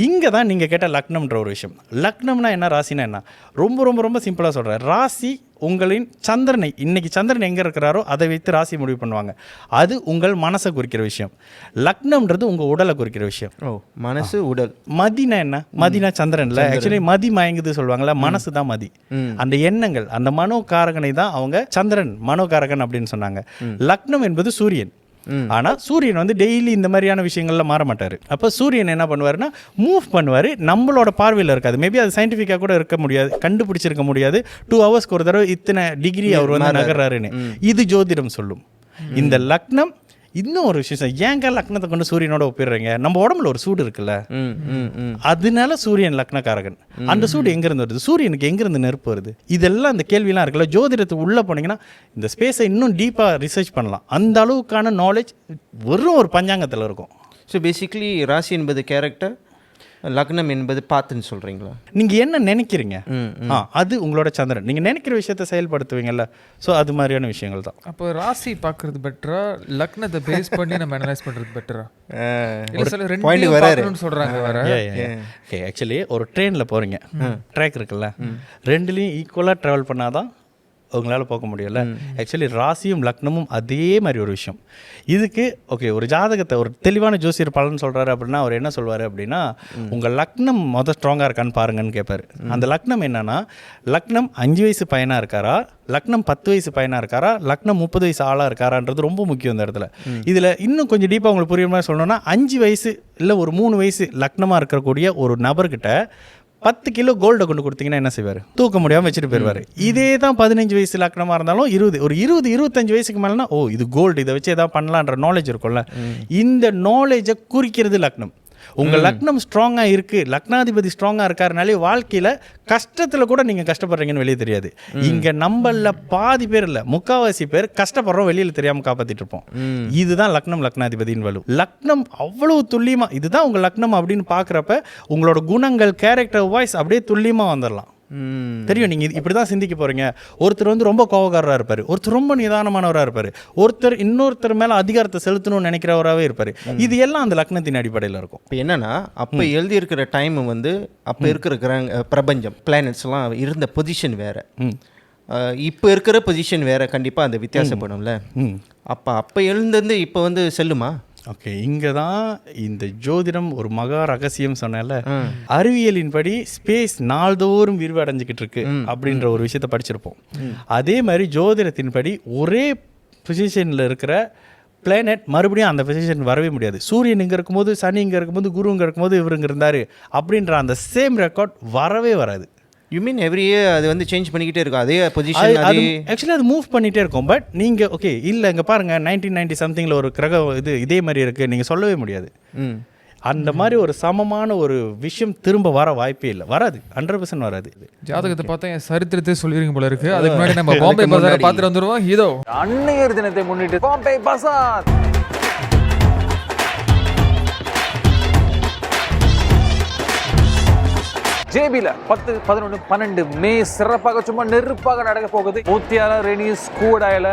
இங்க தான் நீங்க கேட்ட லக்னம்ன்ற ஒரு விஷயம். லக்னம்னா என்ன, ராசினா என்ன? ரொம்ப ரொம்ப ரொம்ப சிம்பிளா சொல்றேன். ராசி உங்களின் சந்திரனை, இன்னைக்கு சந்திரன் எங்க இருக்கிறாரோ அதை வைத்து ராசி முடிவு பண்ணுவாங்க. அது உங்கள் மனசை குறிக்கிற விஷயம். லக்னம்ன்றது உங்க உடலை குறிக்கிற விஷயம். மனசு, உடல். மதினா என்ன? மதினா சந்திரன்ல ஆக்சுவலி மதி மயங்குது சொல்லுவாங்கல்ல, மனசு தான் மதி. அந்த எண்ணங்கள், அந்த மனோகாரகனை தான் அவங்க சந்திரன் மனோகாரகன் அப்படின்னு சொன்னாங்க. லக்னம் என்பது சூரியன். ஆனா சூரியன் வந்து டெய்லி இந்த மாதிரியான விஷயங்கள்ல மாற மாட்டாரு. அப்ப சூரியன் என்ன பண்ணுவாருன்னா மூவ் பண்ணுவாரு, நம்மளோட பார்வையில் இருக்காது. மேபி அது சயின்டிஃபிக்கா கூட இருக்க முடியாது, கண்டுபிடிச்சிருக்க முடியாது. 2 ஹவர்ஸ்க்கு ஒரு தடவை இத்தனை டிகிரி அவர் வந்து நகர்றாருன்னு. இது ஜோதிடம் சொல்லும். இந்த லக்னம் இன்னும் ஒரு விஷயம், ஏங்க லக்னத்தை கொண்டு சூரியனோட ஒப்பிடுறீங்க? நம்ம உடம்புல ஒரு சூடு இருக்குல்ல, அதனால சூரியன் லக்னக்காரகன். அந்த சூடு எங்கிருந்து வருது? சூரியனுக்கு எங்கிருந்து நெருப்பு வருது? இதெல்லாம் அந்த கேள்வியெல்லாம் இருக்குல்ல. ஜோதிடத்துக்கு உள்ள போனீங்கன்னா இந்த ஸ்பேஸை இன்னும் டீப்பா ரிசர்ச் பண்ணலாம். அந்த அளவுக்கான நாலேஜ் வெறும் ஒரு பஞ்சாங்கத்தில் இருக்கும். ஸோ பேசிக்லி ராசி என்பது கேரக்டர், லக்னம் என்பது பாத்துன்னு சொல்றீங்களா? நீங்க என்ன நினைக்கிறீங்க, அது உங்களோட சந்திரன். நீங்க நினைக்கிற விஷயத்தை செயல்படுத்துவீங்கல்ல, ஸோ அது மாதிரியான விஷயங்கள் தான். அப்போ ராசி பார்க்கறது பெட்டரா, லக்னத்தை பேஸ் பண்ணி நம்ம அனலைஸ் பண்றது பெட்டரா? இல்ல சில ரெண்டு பார்க்கணும்னு சொல்றாங்க வேற. ஓகே, ஆக்சுவலி ஒரு ட்ரெயினில் போறீங்க, ட்ராக் இருக்குல்ல, ரெண்டுலேயும் ஈக்குவலாக ட்ராவல் பண்ணாதான் உங்களால் போக முடியல. ஆக்சுவலி ராசியும் லக்னமும் அதே மாதிரி ஒரு விஷயம். இதுக்கு ஓகே, ஒரு ஜாதகத்தை ஒரு தெளிவான ஜோசியர் பலன் சொல்கிறாரு அப்படின்னா அவர் என்ன சொல்வார் அப்படின்னா, உங்கள் லக்னம் ஸ்ட்ராங்காக இருக்கான்னு பாருங்கன்னு கேட்பார். அந்த லக்னம் என்னன்னா, லக்னம் 5 வயசு பையனாக இருக்காரா, லக்னம் 10 வயசு பையனாக இருக்காரா, லக்னம் 30 வயசு ஆளாக இருக்காரான்றது ரொம்ப முக்கியம் இந்த இடத்துல. இதில் இன்னும் கொஞ்சம் டீப்பாக உங்களுக்கு புரியுற மாதிரி சொல்லணும்னா, 5 வயசு இல்லை ஒரு 3 வயசு லக்னமாக இருக்கக்கூடிய ஒரு நபர்கிட்ட 10 கிலோ கோல்டை கொண்டு கொடுத்தீங்கன்னா என்ன செய்வார்? தூக்க முடியாமல் வச்சுட்டு போயிடுவார். இதே தான் 15 வயசு லக்னமாக இருந்தாலும் 20-25 வயசுக்கு மேலேனா இது கோல்டு, இதை வச்சு எதாவது பண்ணலான்ற நாலேஜ் இருக்கும்ல. இந்த நாலேஜை குறிக்கிறது லக்னம். உங்கள் லக்னம் ஸ்ட்ராங்காக இருக்குது, லக்னாதிபதி ஸ்ட்ராங்காக இருக்காருனாலே வாழ்க்கையில் கஷ்டத்தில் கூட நீங்கள் கஷ்டப்படுறீங்கன்னு வெளியே தெரியாது. இங்கே நம்மள பாதி பேர் இல்லை, 3/4 பேர் கஷ்டப்படுறோம், வெளியில் தெரியாமல் காப்பாற்றிட்டு இருப்போம். இதுதான் லக்னம், லக்னாதிபதியின் வலு. லக்னம் அவ்வளவு துல்லியமாக, இதுதான் உங்கள் லக்னம் அப்படின்னு பார்க்குறப்ப உங்களோட குணங்கள், கேரக்டர், வாய்ஸ் அப்படியே துல்லியமாக வந்துடலாம். தெரியும் நீங்கள் இப்படி தான் சிந்திக்க போகிறீங்க. ஒருத்தர் வந்து ரொம்ப கோவக்காரராக இருப்பார், ஒருத்தர் ரொம்ப நிதானமானவராக இருப்பார், ஒருத்தர் இன்னொருத்தர் மேலே அதிகாரத்தை செலுத்தணும்னு நினைக்கிறவராகவே இருப்பார். இது எல்லாம் அந்த லக்னத்தின் அடிப்படையில் இருக்கும். இப்போ என்னன்னா, அப்போ எழுதியிருக்கிற டைம் வந்து அப்போ இருக்கிற பிரபஞ்சம், பிளானட்ஸ்லாம் இருந்த பொசிஷன் வேறு, இப்போ இருக்கிற பொசிஷன் வேறு. கண்டிப்பாக அந்த வித்தியாசப்படும்ல. அப்போ எழுந்தது இப்போ வந்து செல்லுமா? ஓகே, இங்கே தான் இந்த ஜோதிடம் ஒரு மகா ரகசியம் சொன்னேன்ல. அறிவியலின்படி ஸ்பேஸ் நாள்தோறும் விரிவடைஞ்சிக்கிட்டு இருக்கு அப்படின்ற ஒரு விஷயத்தை படிச்சிருப்போம். அதே மாதிரி ஜோதிடத்தின்படி ஒரே பொசிஷனில் இருக்கிற பிளானட் மறுபடியும் அந்த பொசிஷன் வரவே முடியாது. சூரியன் இங்கே இருக்கும்போது, சனி இங்கே இருக்கும்போது, குரு இங்கே இருக்கும்போது இவர் இங்கே இருந்தார் அப்படின்ற அந்த சேம் ரெக்கார்ட் வரவே வராது. யூ மீன் எவ்ரி இயர் அது வந்து சேஞ்ச் பண்ணிக்கிட்டே இருக்கும் அதே பொசிஷன்? ஆக்சுவலி அது மூவ் பண்ணிகிட்டே இருக்கும். பட் நீங்கள் ஓகே இல்லை, இங்கே பாருங்கள் 1990 சம்திங்கில் ஒரு கிரகம் இதே மாதிரி இருக்குது நீங்கள் சொல்லவே முடியாது. அந்த மாதிரி ஒரு சமமான ஒரு விஷயம் திரும்ப வர வாய்ப்பே இல்லை, வராது, 100% வராது. ஜாதகத்தை பார்த்தா என் சரித்திரத்தை சொல்லிருங்க போல இருக்கு. அதுக்கு முன்னாடி நம்ம பாம்பே பஜாரை பார்த்துட்டு வந்துடுவோம். இதோ அன்னையர் தினத்தை முன்னிட்டு பாம்பே பஜார். ஜேபில 10, 11, 12 மே சிறப்பாக சும்மா நெருப்பாக நடக்க போகுது. மூத்தியால ரெனிஸ் கூடாயில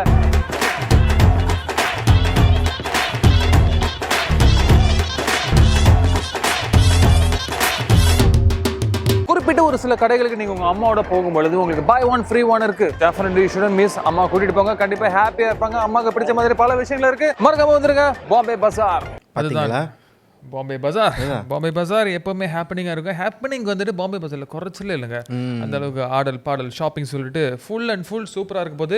குறிப்பிட்ட ஒரு சில கடைகளுக்கு நீங்க உங்க அம்மாவோட போகும்பொழுது உங்களுக்கு buy one free one இருக்கு. Definitely you should miss. அம்மா கூட்டிட்டு போங்க, கண்டிப்பா ஹாப்பியா இருப்பாங்க. அம்மாக்கு பிடிச்ச மாதிரி பல விஷயங்கள் இருக்கு. மறக்காம வந்துருங்க பாம்பே பஜார். அதுதான் பாம்பே பஜார். பாம்பே பஜார் எப்பவுமே ஹாப்பனிங்காக இருக்கும். ஹாப்பனிங் வந்துட்டு பாம்பே பஜாரில் குறைச்சல இல்லைங்க. அந்த அளவுக்கு ஆடல் பாடல் ஷாப்பிங் சொல்லிட்டு ஃபுல் அண்ட் ஃபுல் சூப்பராக இருக்கும் போது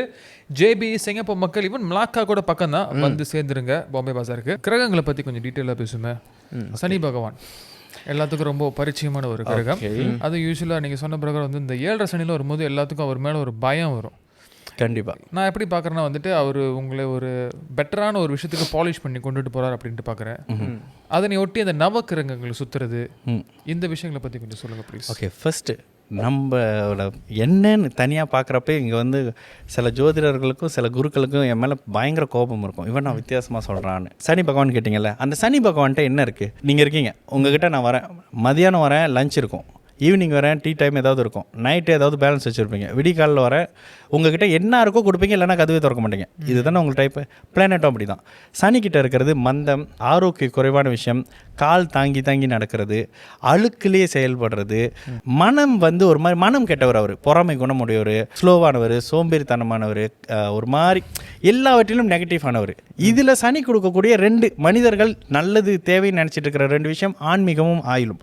ஜேபி சிங்கப்பூர் மக்கள் ஈவன் மலாக்கா கூட பக்கம் தான் வந்து சேர்ந்துருங்க பாம்பே பஜாருக்கு. கிரகங்களை பற்றி கொஞ்சம் டீட்டெயிலாக பேசுமே. சனி பகவான் எல்லாத்துக்கும் ரொம்ப பரிச்சயமான ஒரு கிரகம். அது யூஸ்வலாக நீங்கள் சொன்ன பிரகாரம் வந்து இந்த 7.5 சனியில் வரும்போது எல்லாத்துக்கும் அவர் மேலே ஒரு பயம் வரும். கண்டிப்பாக நான் எப்படி பார்க்குறேன்னா வந்துட்டு அவர் உங்களை ஒரு பெட்டரான ஒரு விஷயத்துக்கு பாலிஷ் பண்ணி கொண்டுட்டு போகிறார் அப்படின்ட்டு பார்க்குறேன். அதனை ஒட்டி அந்த நவக்கிரகங்களை சுற்றுறது, இந்த விஷயங்களை பற்றி கொஞ்சம் சொல்லுங்கள் ப்ளீஸ். ஓகே, ஃபஸ்ட்டு நம்மளோட என்னன்னு தனியாக பார்க்குறப்ப இங்கே வந்து சில ஜோதிடர்களுக்கும் சில குருக்களுக்கும் என் மேலே பயங்கர கோபம் இருக்கும். இவன் நான் வித்தியாசமாக சொல்கிறான்னு. சனி பகவான் கேட்டிங்கல்ல, அந்த சனி பகவான்கிட்ட என்ன இருக்குது? நீங்கள் இருக்கீங்க, உங்ககிட்ட நான் வரேன், மதியானம் வரேன், லஞ்ச் இருக்கும், ஈவினிங் வரேன், டீ டைம் ஏதாவது இருக்கும், நைட்டு ஏதாவது பேலன்ஸ் வச்சுருப்பீங்க, விடிகாலில் வரேன், உங்ககிட்ட என்ன இருக்கோ கொடுப்பீங்க, இல்லைனா கதவே திறக்க மாட்டீங்க. இதுதானே உங்கள் டைப்பு. பிளானட்டும் அப்படி தான். சனிக்கிட்ட இருக்கிறது மந்தம், ஆரோக்கிய குறைவான விஷயம், கால் தாங்கி தாங்கி நடக்கிறது, அழுக்குலேயே செயல்படுறது, மனம் வந்து ஒரு மாதிரி மனம் கெட்டவர், அவர் பொறாமை குணமுடையவர், ஸ்லோவானவர், சோம்பேறித்தனமானவர், ஒரு மாதிரி எல்லாவற்றிலும் நெகட்டிவானவர். இதில் சனி கொடுக்கக்கூடிய 2 மனிதர்கள் நல்லது தேவைன்னு நினச்சிட்டு இருக்கிற 2 விஷயம் ஆன்மீகமும் ஆயுளும்.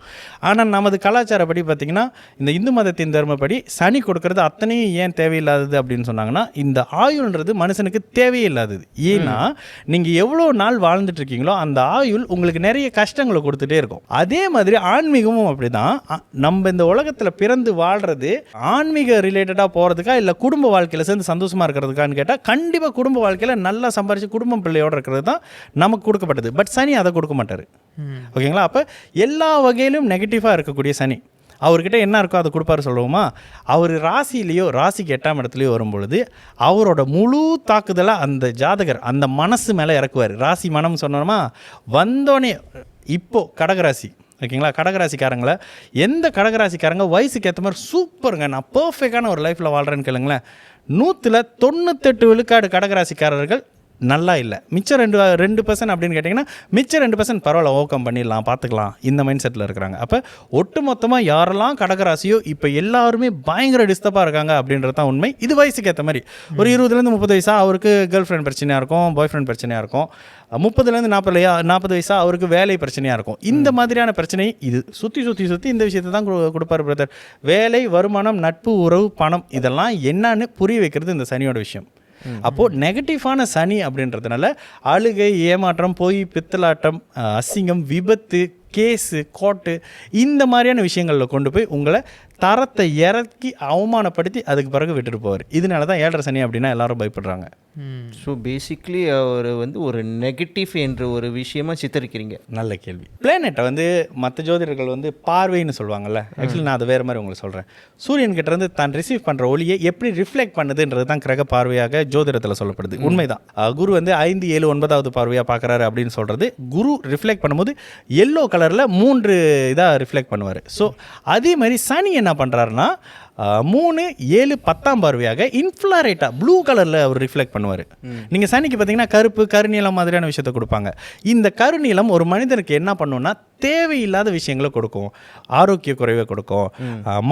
ஆனால் நமது கலாச்சாரப்படி பார்த்திங்கன்னா இந்த இந்து மதத்தின் தர்மப்படி சனி கொடுக்கறது அத்தனையும் ஏன் தேவையில்லாதது அப்படின்னு சொன்னாங்கன்னா, இந்த ஆயுள்ன்றது மனுஷனுக்கு தேவையே இல்லாதது. ஏன்னா நீங்கள் எவ்வளோ நாள் வாழ்ந்துட்டு இருக்கீங்களோ அந்த ஆயுள் உங்களுக்கு நிறைய கஷ்டங்களை கொடுத்துட்டே இருக்கும். அதே மாதிரி ஆன்மீகமும் அப்படி தான். நம்ம இந்த உலகத்தில் பிறந்து வாழ்கிறது ஆன்மீக ரிலேட்டடாக போகிறதுக்கா இல்லை குடும்ப வாழ்க்கையில் சேர்ந்து சந்தோஷமாக இருக்கிறதுக்கான்னு கேட்டால் கண்டிப்பாக குடும்ப வாழ்க்கையில் நல்லா சம்பாரித்து குடும்பம் பிள்ளையோடு இருக்கிறது தான் நமக்கு கொடுக்கப்பட்டது. பட் சனி அதை கொடுக்க மாட்டார். ஓகேங்களா? அப்போ எல்லா வகையிலும் நெகட்டிவாக இருக்கக்கூடிய சனி அவர்கிட்ட என்ன இருக்கோ அதை கொடுப்பாரு சொல்லுவோமா? அவர் ராசிலேயோ ராசிக்கு 8ஆம் இடத்துலையோ வரும்பொழுது அவரோட முழு தாக்குதலாக அந்த ஜாதகர் அந்த மனசு மேலே இறக்குவார். ராசி மனம் சொன்னோமா வந்தோடனே. இப்போது கடகராசி ஓகேங்களா, கடகராசிக்காரங்கள எந்த கடகராசிக்காரங்க வயசுக்கு ஏற்ற மாதிரி சூப்பருங்க நான் பர்ஃபெக்டான ஒரு லைஃப்பில் வாழ்கிறேன்னு கேளுங்களேன், 100ல் 98 விழுக்காடு கடகராசிக்காரர்கள் நல்லா இல்லை. மிச்சம் 2% அப்படின்னு கேட்டிங்கன்னா மிச்சம் 2% பரவாயில்ல, ஓக்கம் பண்ணிடலாம், பார்த்துக்கலாம், இந்த மைண்ட் செட்டில் இருக்கிறாங்க. அப்போ ஒட்டு மொத்தமாக யாரெல்லாம் கடகராசியோ இப்போ எல்லாருமே பயங்கர டிஸ்டர்பாக இருக்காங்க அப்படின்றது தான் உண்மை. இது வயசுக்கு ஏற்ற மாதிரி. ஒரு 20லேருந்து 30 வயசா அவருக்கு கேர்ள் ஃப்ரெண்ட் பிரச்சனையாக இருக்கும், பாய் ஃப்ரெண்ட் பிரச்சனையாக இருக்கும். 30லேருந்து 40 வயசா அவருக்கு வேலை பிரச்சனையாக இருக்கும். இந்த மாதிரியான பிரச்சனை இது சுற்றி இந்த விஷயத்தை தான் கொடுப்பாரு பிரதர். வேலை, வருமானம், நட்பு, உறவு, பணம் இதெல்லாம் என்னன்னு புரிய வைக்கிறது இந்த சனியோட விஷயம். அப்போது நெகட்டிவான சனி அப்படின்றதுனால அழுகை, ஏமாற்றம், பொய், பித்தலாட்டம், அசிங்கம், விபத்து, கேஸு, கோர்ட்டு இந்த மாதிரியான விஷயங்களில் கொண்டு போய் உங்களை தரத்தை இறக்கி அவமானப்படுத்தி அதுக்கு பிறகு விட்டுட்டு போவார். இதனால தான் 7.5 சனி அப்படின்னா எல்லாரும் பயப்படுறாங்க. ஸோ பேசிக்லி அவர் வந்து ஒரு நெகட்டிவ் என்ற ஒரு விஷயமா சித்தரிக்கிறீங்க. நல்ல கேள்வி. பிளானெட்டை வந்து மற்ற ஜோதிடர்கள் வந்து பார்வைன்னு சொல்லுவாங்கல்ல. ஆக்சுவலி நான் அதை வேறு மாதிரி உங்களுக்கு சொல்கிறேன். சூரியன் கிட்ட இருந்து தான் ரிசீவ் பண்ணுற ஒளியை எப்படி ரிஃப்ளெக்ட் பண்ணுதுன்றது தான் கிரக பார்வையாக ஜோதிடத்தில் சொல்லப்படுது. உண்மைதான். குரு வந்து 5, 7, 9வது பார்வையாக பார்க்குறாரு அப்படின்னு சொல்கிறது. குரு ரிஃப்ளெக்ட் பண்ணும்போது எல்லோ கலரில் 3 இதாக ரிஃப்ளெக்ட் பண்ணுவார். ஸோ அதே மாதிரி சனி என்ன பண்ணுறாருன்னா 3, 7, 10ஆம் பார்வையாக இன்ஃப்ளாரேட்டாக ப்ளூ கலரில் அவர் ரிஃப்ளெக்ட் பண்ணுவார். நீங்கள் சனிக்கு பார்த்தீங்கன்னா கருப்பு, கருநீலம் மாதிரியான விஷயத்தை கொடுப்பாங்க. இந்த கருநீலம் ஒரு மனிதனுக்கு என்ன பண்ணுன்னா தேவையில்லாத விஷயங்களை கொடுக்கும், ஆரோக்கிய குறைவை கொடுக்கும்,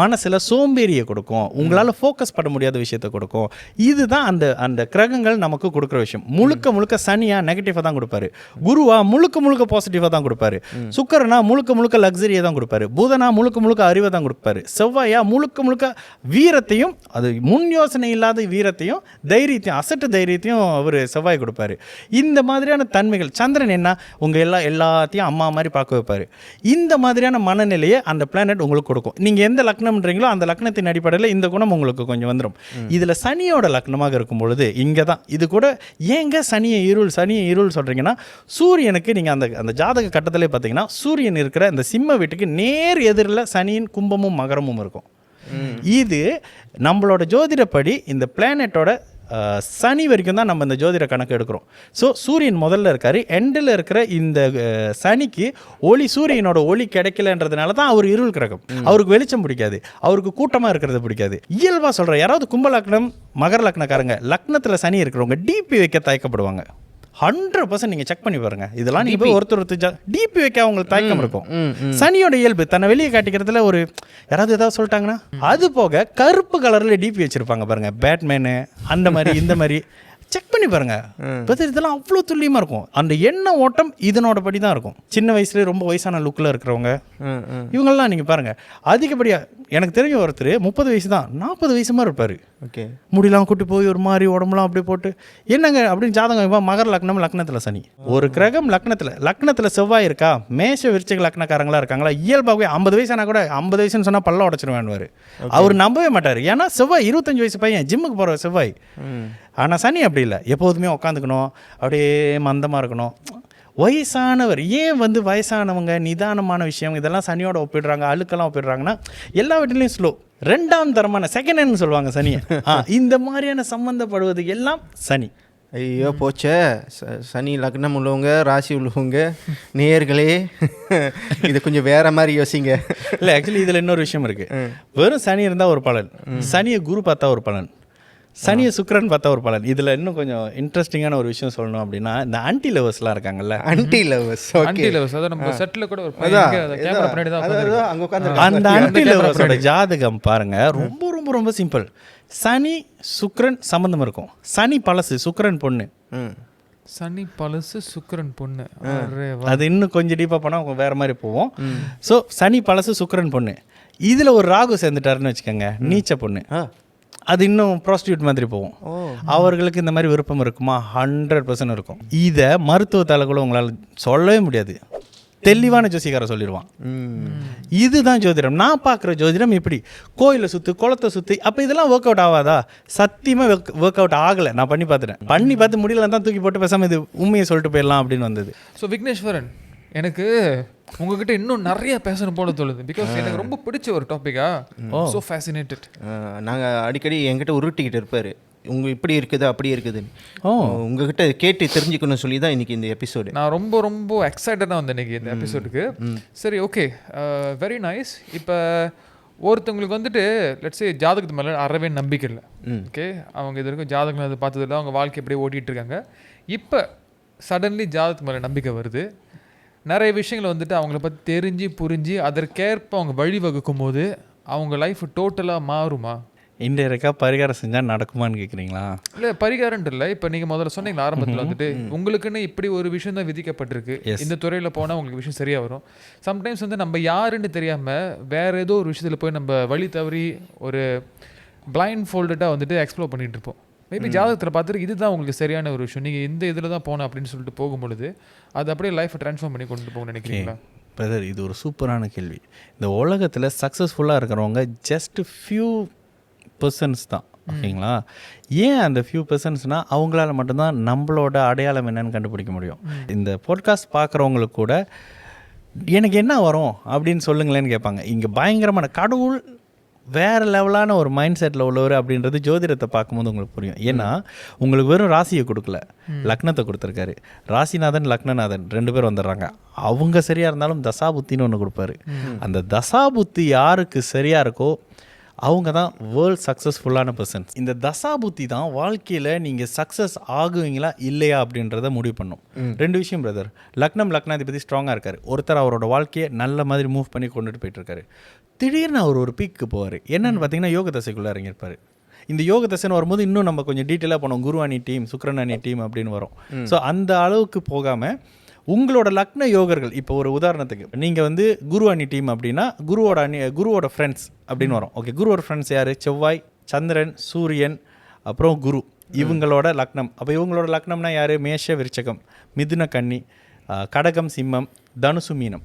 மனசில் சோம்பேறியை கொடுக்கும், உங்களால் ஃபோக்கஸ் பண்ண முடியாத விஷயத்தை கொடுக்கும். இதுதான் அந்த அந்த கிரகங்கள் நமக்கு கொடுக்குற விஷயம். முழுக்க சனியாக நெகட்டிவாக தான் கொடுப்பாரு. குருவா முழுக்க பாசிட்டிவாக தான் கொடுப்பாரு. சுக்கரனா முழுக்க லக்ஸரியை தான் கொடுப்பாரு. புதனா முழுக்க அறிவை தான் கொடுப்பாரு. செவ்வாயா முழுக்க வீரத்தையும், அது முன் யோசனை இல்லாத வீரத்தையும், தைரியத்தையும், அசட்டு தைரியத்தையும் அவர் செவ்வாய் கொடுப்பாரு. இந்த மாதிரியான தன்மைகள். சந்திரன் என்ன உங்கள் எல்லாத்தையும் அம்மா மாதிரி பார்க்க வைப்பார். இந்த மாதிரியான மனநிலையை அந்த பிளானட் உங்களுக்கு கொடுக்கும். நீங்கள் எந்த லக்னம்ன்றீங்களோ அந்த லக்னத்தின் அடிப்படையில் இந்த குணம் உங்களுக்கு கொஞ்சம் வந்துடும். இதில் சனியோட லக்னமாக இருக்கும் பொழுது இங்கே தான் இது கூட ஏங்க சனியை இருள் சொல்கிறீங்கன்னா, சூரியனுக்கு நீங்கள் அந்த ஜாதக கட்டத்திலே பார்த்தீங்கன்னா சூரியன் இருக்கிற இந்த சிம்ம வீட்டுக்கு நேர் எதிரில் சனியின் கும்பமும் மகரமும் இருக்கும். இது நம்மளோட ஜோதிடப்படி இந்த பிளானட்டோட சனி வரைக்கும் தான் நம்ம இந்த ஜோதிட கணக்கு எடுக்கிறோம். ஸோ சூரியன் முதல்ல இருக்கார், எண்டில் இருக்கிற இந்த சனிக்கு சூரியனோட ஒளி கிடைக்கலன்றதுனால தான் அவர் இருள் கிரகம். அவருக்கு வெளிச்சம் பிடிக்காது, அவருக்கு கூட்டமாக இருக்கிறது பிடிக்காது. இயல்பாக சொல்கிறேன், யாராவது கும்ப லக்னம் மகர லக்னக்காரங்க லக்னத்தில் சனி இருக்கிறவங்க டிபி வைக்க தயக்கப்படுவாங்க. 100% நீங்கள் செக் பண்ணி பாருங்க. இதெல்லாம் நீங்கள் போய் ஒருத்தர் டிபி வைக்க அவங்களுக்கு தயக்கம் இருக்கும். சனியோட இயல்பு தன்னை வெளியே காட்டிக்கிறதுல ஒரு யாராவது ஏதாவது சொல்லிட்டாங்கன்னா, அது போக கருப்பு கலரில் டிபி வச்சுருப்பாங்க பாருங்க, பேட்மேனு அந்த மாதிரி இந்த மாதிரி செக் பண்ணி பாருங்க. இதெல்லாம் அவ்வளோ துல்லியமாக இருக்கும். அந்த எண்ண ஓட்டம் இதனோட படி தான் இருக்கும். சின்ன வயசுலேயே ரொம்ப வயசான லுக்கில் இருக்கிறவங்க இவங்கெல்லாம் நீங்கள் பாருங்கள், அதிகப்படியாக எனக்கு தெரிஞ்ச ஒருத்தர் 30 வயசு தான் 40 வயசு மாதிரி இருப்பார். ஓகே, முடியெல்லாம் கூட்டி போய் ஒரு மாதிரி உடம்புலாம் அப்படியே போட்டு என்னங்க அப்படின்னு ஜாதகம் மகர லக்னம் லக்னத்தில் சனி ஒரு கிரகம் லக்னத்தில் செவ்வாய் இருக்கா, மேஷ விருச்சிக லக்னக்காரங்களா இருக்காங்களா, இயல்பாகவே 50 வயசானா கூட 50 வயசுன்னு சொன்னால் பல்ல உடச்சிருவேன்னுவார். அவர் நம்பவே மாட்டார். ஏன்னா செவ்வாய் 25 வயசு பையன் ஜிம்முக்கு போகிற செவ்வாய். ஆனால் சனி அப்படி இல்லை, எப்போதுமே உட்காந்துக்கணும், அப்படியே மந்தமாக இருக்கணும். வயசானவர் ஏன் வயசானவங்க நிதானமான விஷயம் இதெல்லாம் சனியோட ஒப்பிடுறாங்க, அழுக்கெல்லாம் ஒப்பிடுறாங்கன்னா எல்லா வீட்டிலையும் ஸ்லோ, 2ஆம் தரமான செகண்ட் ஹேண்ட்னு சொல்லுவாங்க சனியை. இந்த மாதிரியான சம்மந்தப்படுவது எல்லாம் சனி. ஐயோ போச்சே, சனி லக்னம் உள்ளவங்க ராசி உள்ளவங்க நேயர்களே இது கொஞ்சம் வேற மாதிரி யோசிங்க. இல்லை, ஆக்சுவலி இதில் இன்னொரு விஷயம் இருக்குது. வெறும் சனி இருந்தால் ஒரு பலன், சனியை குரு பார்த்தா ஒரு பலன், சனியை சுக்கிரன் பார்த்தா ஒரு பலன். இதில் இன்னும் கொஞ்சம் இன்ட்ரெஸ்டிங்கான ஒரு விஷயம் சொல்லணும் அப்படின்னா, இந்த ஆன்டி லவர்ஸ்லாம் இருக்காங்கல்ல, ஆன்டி லவர்ஸ் அதாவது நம்ம செட்டில் கூட ஒரு கேமரா பின்னாடி தான் அங்கே உட்காந்து அந்த ஆன்டி லவர்ஸோட ஜாதகம் பாருங்க, ரொம்ப ரொம்ப ரொம்ப சிம்பிள். சனி சுக்கிரன் சம்பந்தம் இருக்கும். சனி பழசு, சுக்கிரன் பொண்ணு. சனி பழசு சுக்கிரன் பொண்ணு, அது இன்னும் கொஞ்சம் டீப்பாக போனால் வேற மாதிரி போவோம். ஸோ சனி பழசு சுக்கிரன் பொண்ணு, இதில் ஒரு ராகு சேர்ந்துட்டாருன்னு வச்சுக்கோங்க, நீச்ச பொண்ணு, அது இன்னும் ப்ராஸ்டியூட் மாதிரி போகும். அவர்களுக்கு இந்த மாதிரி விருப்பம் இருக்குமா? 100% இருக்கும். இதை மருத்துவத்தால் கூட உங்களால் சொல்லவே முடியாது, தெளிவான ஜோசிக்காரர் சொல்லிடுவான். இதுதான் ஜோதிடம். நான் பார்க்குற ஜோதிடம் இப்படி கோயிலை சுற்று குளத்தை சுற்றி, அப்போ இதெல்லாம் ஒர்க் அவுட் ஆகாதா? சத்தியமாக ஒர்க் அவுட் ஆகலை. நான் பண்ணி பார்த்து முடியல தான் தூக்கி போட்டு பேசாமல் இது உண்மையை சொல்லிட்டு போயிடலாம் அப்படின்னு வந்தது. ஸோ விக்னேஸ்வரன், எனக்கு உங்ககிட்ட இன்னும் நிறைய பேசணும் போல தோணுது. பிகாஸ் எனக்கு ரொம்ப பிடிச்ச ஒரு டாப்பிக்கா, ஸோ ஃபேசினேட்டட். நாங்கள் அடிக்கடி என்கிட்ட உருட்டிக்கிட்டு இருப்பார், இப்படி இருக்குது அப்படி இருக்குதுன்னு. உங்ககிட்ட கேட்டு தெரிஞ்சுக்கணும்னு சொல்லி தான் இன்னைக்கு இந்த எபிசோடு. நான் ரொம்ப ரொம்ப எக்ஸைட்டடாக வந்தேன் இன்னைக்கு இந்த எபிசோடுக்கு. சரி, ஓகே, வெரி நைஸ். இப்போ ஒருத்தவங்களுக்கு லெட்ஸ் சே ஜாதகத்து மேலே அறவே நம்பிக்கை இல்லை. ஓகே, அவங்க இது வரைக்கும் ஜாதகம் அது பார்த்ததில்ல, அவங்க வாழ்க்கை எப்படியே ஓட்டிகிட்டு இருக்காங்க. இப்போ சடன்லி ஜாதகத்து மேலே நம்பிக்கை வருது. நிறைய விஷயங்களை அவங்கள பற்றி தெரிஞ்சு புரிஞ்சு அதற்கேற்ப அவங்க வழிவகுக்கும் போது அவங்க லைஃப் டோட்டலாக மாறுமா? இன்டைரக்டாக பரிகாரம் செஞ்சால் நடக்குமான்னு கேட்குறீங்களா? இல்லை, பரிகாரம்ன்ட்டு இல்லை. இப்போ நீங்கள் முதல்ல சொன்னீங்களா ஆரம்பத்தில் உங்களுக்குன்னு இப்படி ஒரு விஷயம் தான் விதிக்கப்பட்டிருக்கு, இந்த துறையில் போனால் உங்களுக்கு விஷயம் சரியாக வரும். சம்டைம்ஸ் நம்ம யாருன்னு தெரியாமல் வேற ஏதோ ஒரு விஷயத்தில் போய் நம்ம வழி தவறி ஒரு பிளைண்ட் ஃபோல்டடாக எக்ஸ்ப்ளோர் பண்ணிகிட்டு இருப்போம். மேபி ஜாதகத்தில் பார்த்துட்டு இதுதான் உங்களுக்கு சரியான ஒரு விஷயம், நீங்கள் இந்த இதில் தான் போகணும் அப்படின்னு சொல்லிட்டு போகும்பொழுது அது அப்படியே லைஃப்பை ட்ரான்ஸ்ஃபார்ம் பண்ணி கொண்டு போகணும்னு நினைக்கிறீங்களா? பிரதர், இது ஒரு சூப்பரான கேள்வி. இந்த உலகத்தில் சக்ஸஸ்ஃபுல்லாக இருக்கிறவங்க ஜஸ்ட் ஃபியூ பர்சன்ஸ் தான். ஓகேங்களா? ஏன் அந்த ஃபியூ பர்சன்ஸ்னால் அவங்களால மட்டும்தான் நம்மளோட அடையாளம் என்னன்னு கண்டுபிடிக்க முடியும். இந்த பாட்காஸ்ட் பார்க்குறவங்களுக்கு கூட எனக்கு என்ன வரும் அப்படின்னு சொல்லுங்களேன்னு கேட்பாங்க. இங்கே பயங்கரமான கடவுள் வேறு லெவலான ஒரு மைண்ட் செட்டில் உள்ளவர் அப்படின்றது ஜோதிடத்தை பார்க்கும்போது உங்களுக்கு புரியும். ஏன்னா உங்களுக்கு வெறும் ராசியை கொடுக்கல, லக்னத்தை கொடுத்துருக்காரு. ராசிநாதன் லக்னநாதன் 2 பேர் வந்துடுறாங்க. அவங்க சரியாக இருந்தாலும் தசாபுத்தின்னு ஒன்று கொடுப்பாரு. அந்த தசாபுத்தி யாருக்கு சரியாக இருக்கோ அவங்க தான் வேர்ல்ட் சக்ஸஸ்ஃபுல்லான பர்சன்ஸ். இந்த தசாபுத்தி தான் வாழ்க்கையில் நீங்கள் சக்ஸஸ் ஆகுவீங்களா இல்லையா அப்படின்றத முடிவு பண்ணும். 2 விஷயம் பிரதர். லக்னாதிபதி ஸ்ட்ராங்காக இருக்கார். ஒருத்தர் அவரோட வாழ்க்கையை நல்ல மாதிரி மூவ் பண்ணி கொண்டுட்டு போயிட்டுருக்காரு. திடீர்னு அவர் ஒரு பீக்கு போவார். என்னென்னு பார்த்தீங்கன்னா யோக தசைக்குள்ளே இறங்கியிருப்பார். இந்த யோக தசைன்னு வரும்போது இன்னும் நம்ம கொஞ்சம் டீட்டெயிலாக போனோம். குரு அணி டீம், சுக்கிரன் அணி டீம் அப்படின்னு வரும். ஸோ அந்த அளவுக்கு போகாமல் உங்களோட லக்ன யோகர்கள், இப்போ ஒரு உதாரணத்துக்கு நீங்கள் குரு அணி டீம் அப்படின்னா குருவோட ஃப்ரெண்ட்ஸ் அப்படின்னு வரும். ஓகே, குருவோட ஃப்ரெண்ட்ஸ் யார்? செவ்வாய், சந்திரன், சூரியன், அப்புறம் குரு, இவங்களோட லக்னம். அப்போ இவங்களோட லக்னம்னா யார்? மேஷ விருச்சகம், மிதுன கன்னி, கடகம் சிம்மம், தனுசு மீனம்.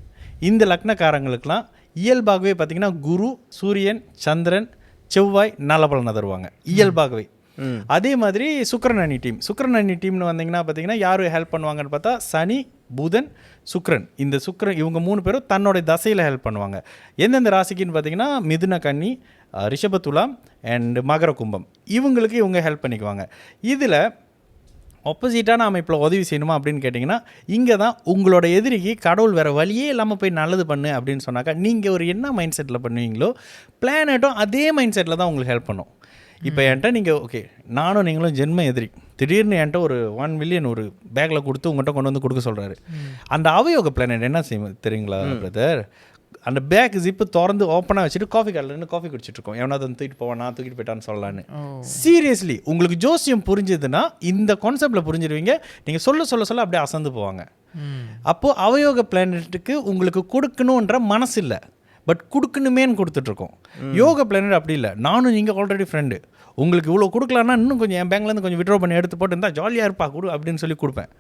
இந்த லக்னக்காரங்களுக்கெல்லாம் இயல்பாகவே பார்த்திங்கன்னா குரு, சூரியன், சந்திரன், செவ்வாய் நல்ல பலனை தருவாங்க இயல்பாகவே. அதே மாதிரி சுக்கிரன் அணி டீம்னு வந்தீங்கன்னா பார்த்தீங்கன்னா யார் ஹெல்ப் பண்ணுவாங்கன்னு பார்த்தா சனி, புதன், சுக்கிரன். இந்த சுக்கிரன் இவங்க 3 பேரும் தன்னோட தசையில் ஹெல்ப் பண்ணுவாங்க. எந்தெந்த ராசிக்குன்னு பார்த்தீங்கன்னா மிதுன கன்னி, ரிஷப துலாம் அண்ட் மகர கும்பம். இவங்களுக்கு இவங்க ஹெல்ப் பண்ணிக்குவாங்க. இதில் ஆப்போசிட்டான அமைப்பில் உதவி செய்யணுமா அப்படின்னு கேட்டிங்கன்னா, இங்கே தான் உங்களோட எதிரிக்கு கடவுள் வேறு வழியே இல்லாமல் போய் நல்லது பண்ணு அப்படின்னு சொன்னாக்கா, நீங்கள் ஒரு என்ன மைண்ட் செட்டில் பண்ணுவீங்களோ பிளானட்டும் அதே மைண்ட் செட்டில் தான் உங்களுக்கு ஹெல்ப் பண்ணும். இப்போ என்கிட்ட நீங்கள் ஓகே நானும் நீங்களும் ஜென்ம எதிரி, திடீர்னு என்கிட்ட ஒரு 1 மில்லியன் ஒரு பேக்கில் கொடுத்து உங்கள்கிட்ட கொண்டு வந்து கொடுக்க சொல்கிறாரு. அந்த அவயோக பிளானட் என்ன செய்யும் தெரியுங்களா பிரதர்? அந்த பேக் ஜிப்பு திறந்து ஓப்பனாக வச்சுட்டு காஃபி கடையில் காஃபி குடிச்சிட்டு இருக்கோம். எவனாவது வந்து தூக்கிட்டு போவான், நான் தூக்கிட்டு போயிட்டான்னு சொல்லலான்னு. சீரியஸ்லி உங்களுக்கு ஜோசியம் புரிஞ்சுதுன்னா இந்த கான்செப்டில் புரிஞ்சிருவீங்க. நீங்கள் சொல்ல அப்படியே அசந்து போவாங்க. அப்போது அவயோக பிளானட்டுக்கு உங்களுக்கு கொடுக்கணுன்ற மனசு இல்லை, பட் கொடுக்கணுமேன்னு கொடுத்துட்ருக்கோம். யோகா பிளானட் அப்படி இல்லை. நானும் நீங்கள் ஆல்ரெடி ஃப்ரெண்டு, உங்களுக்கு இவ்வளோ கொடுக்கலான்னா இன்னும் கொஞ்சம் என் பேங்க்லேருந்து கொஞ்சம் விட்ரா பண்ணி எடுத்து போட்டு இருந்தால் ஜாலியாக இருப்பா கொடு அப்படின்னு சொல்லி கொடுப்பேன்.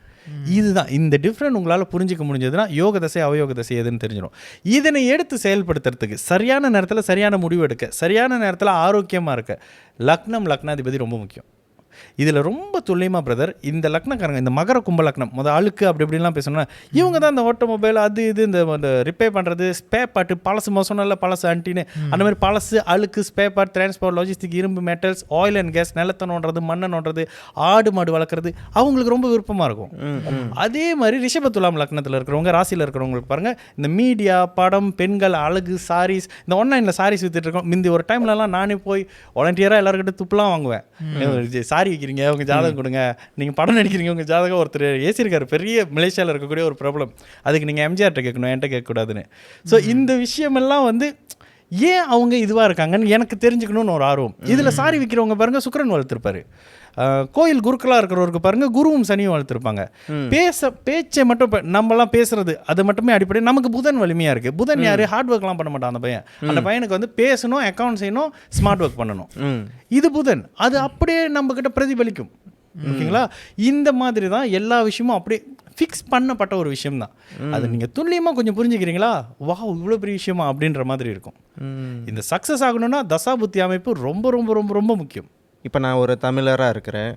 இதுதான் இந்த டிஃப்ரெண்ட் உங்களால் புரிஞ்சிக்க முடிஞ்சதுன்னா யோக தசை அவயோக தசை எதுன்னு தெரிஞ்சிடும். இதனை எடுத்து செயல்படுத்துறதுக்கு சரியான நேரத்தில் சரியான முடிவு எடுக்க, சரியான நேரத்தில் ஆரோக்கியமாக இருக்க லக்னாதிபதி ரொம்ப முக்கியம். இதில் ரொம்ப துல்லியமாக பிரதர் இந்த லக்னக்காரங்க, இந்த மகர கும்ப லக்னம் அழுக்கு அப்படி இப்படிலாம் பேசணும்னா இவங்க தான் இந்த ஆட்டோமொபைல் அது இது இந்த ரிப்பேர் பண்ணுறது, ஸ்பேர் பார்ட்டு, பழசு மோசம் இல்லை பழசு அன்ட்டின்னு அந்த மாதிரி பழசு அழுக்கு ஸ்பேர் பார்ட், டிரான்ஸ்போர்ட், லாஜிஸ்டிக், இரும்பு, மெட்டல்ஸ், ஆயில் அண்ட் கேஸ், நிலத்தை நோண்டுறது, மண்ணை நோண்டுறது, ஆடு மாடு வளர்க்குறது அவங்களுக்கு ரொம்ப விருப்பமாக இருக்கும். அதே மாதிரி ரிஷப துலாம் லக்னத்தில் இருக்கிறவங்க, ராசியில் இருக்கிறவங்களுக்கு பாருங்கள் இந்த மீடியா, படம், பெண்கள், அழகு, சாரீஸ், இந்த ஆன்லைனில் சாரீஸ் வித்துட்டு இருக்கோம். முந்தி ஒரு டைம்லலாம் நானே போய் வாலண்டியராக எல்லாருக்கிட்ட துப்புலாம் வாங்குவேன். சாரி வைக்கிறீங்க உங்கள் ஜாதகம் கொடுங்க, நீங்கள் படம் நடிக்கிறீங்க உங்கள் ஜாதகம், ஒருத்தர் ஏசிருக்காரு பெரிய மலேசியாவில் இருக்கக்கூடிய ஒரு ப்ராப்ளம், அதுக்கு நீங்கள் எம்ஜிஆர்கிட்ட கேட்கணும், என்கிட்ட கேட்கக்கூடாதுன்னு. ஸோ இந்த விஷயமெல்லாம் ஏன் அவங்க இதுவாக இருக்காங்கன்னு எனக்கு தெரிஞ்சுக்கணும்னு ஒரு ஆர்வம். இதில் சாரி விற்கிறவங்க பாருங்கள் சுக்கிரன் வளர்த்துருப்பாரு, கோயில் குருக்களாக இருக்கிறவருக்கு பாருங்கள் குருவும் சனியும் வளர்த்துருப்பாங்க. பேச்சை மட்டும் நம்மலாம் பேசுறது அது மட்டுமே அடிப்படை. நமக்கு புதன் வலிமையாக இருக்குது. புதன் யார்? ஹார்ட் ஒர்க்லாம் பண்ண மாட்டான் அந்த பையன். அந்த பையனுக்கு பேசணும், அக்கௌண்ட் செய்யணும், ஸ்மார்ட் ஒர்க் பண்ணணும். இது புதன், அது அப்படியே நம்மக்கிட்ட பிரதிபலிக்கும். ஓகேங்களா? இந்த மாதிரி தான் எல்லா விஷயமும் அப்படியே ஃபிக்ஸ் பண்ணப்பட்ட ஒரு விஷயம் தான். அது நீங்கள் துல்லியமாக கொஞ்சம் புரிஞ்சுக்கிறீங்களா, வா இவ்வளோ பெரிய விஷயமா அப்படின்ற மாதிரி இருக்கும். இந்த சக்ஸஸ் ஆகணும்னா தசாபுத்தி அமைப்பு ரொம்ப ரொம்ப ரொம்ப ரொம்ப முக்கியம். இப்போ நான் ஒரு தமிழராக இருக்கிறேன்,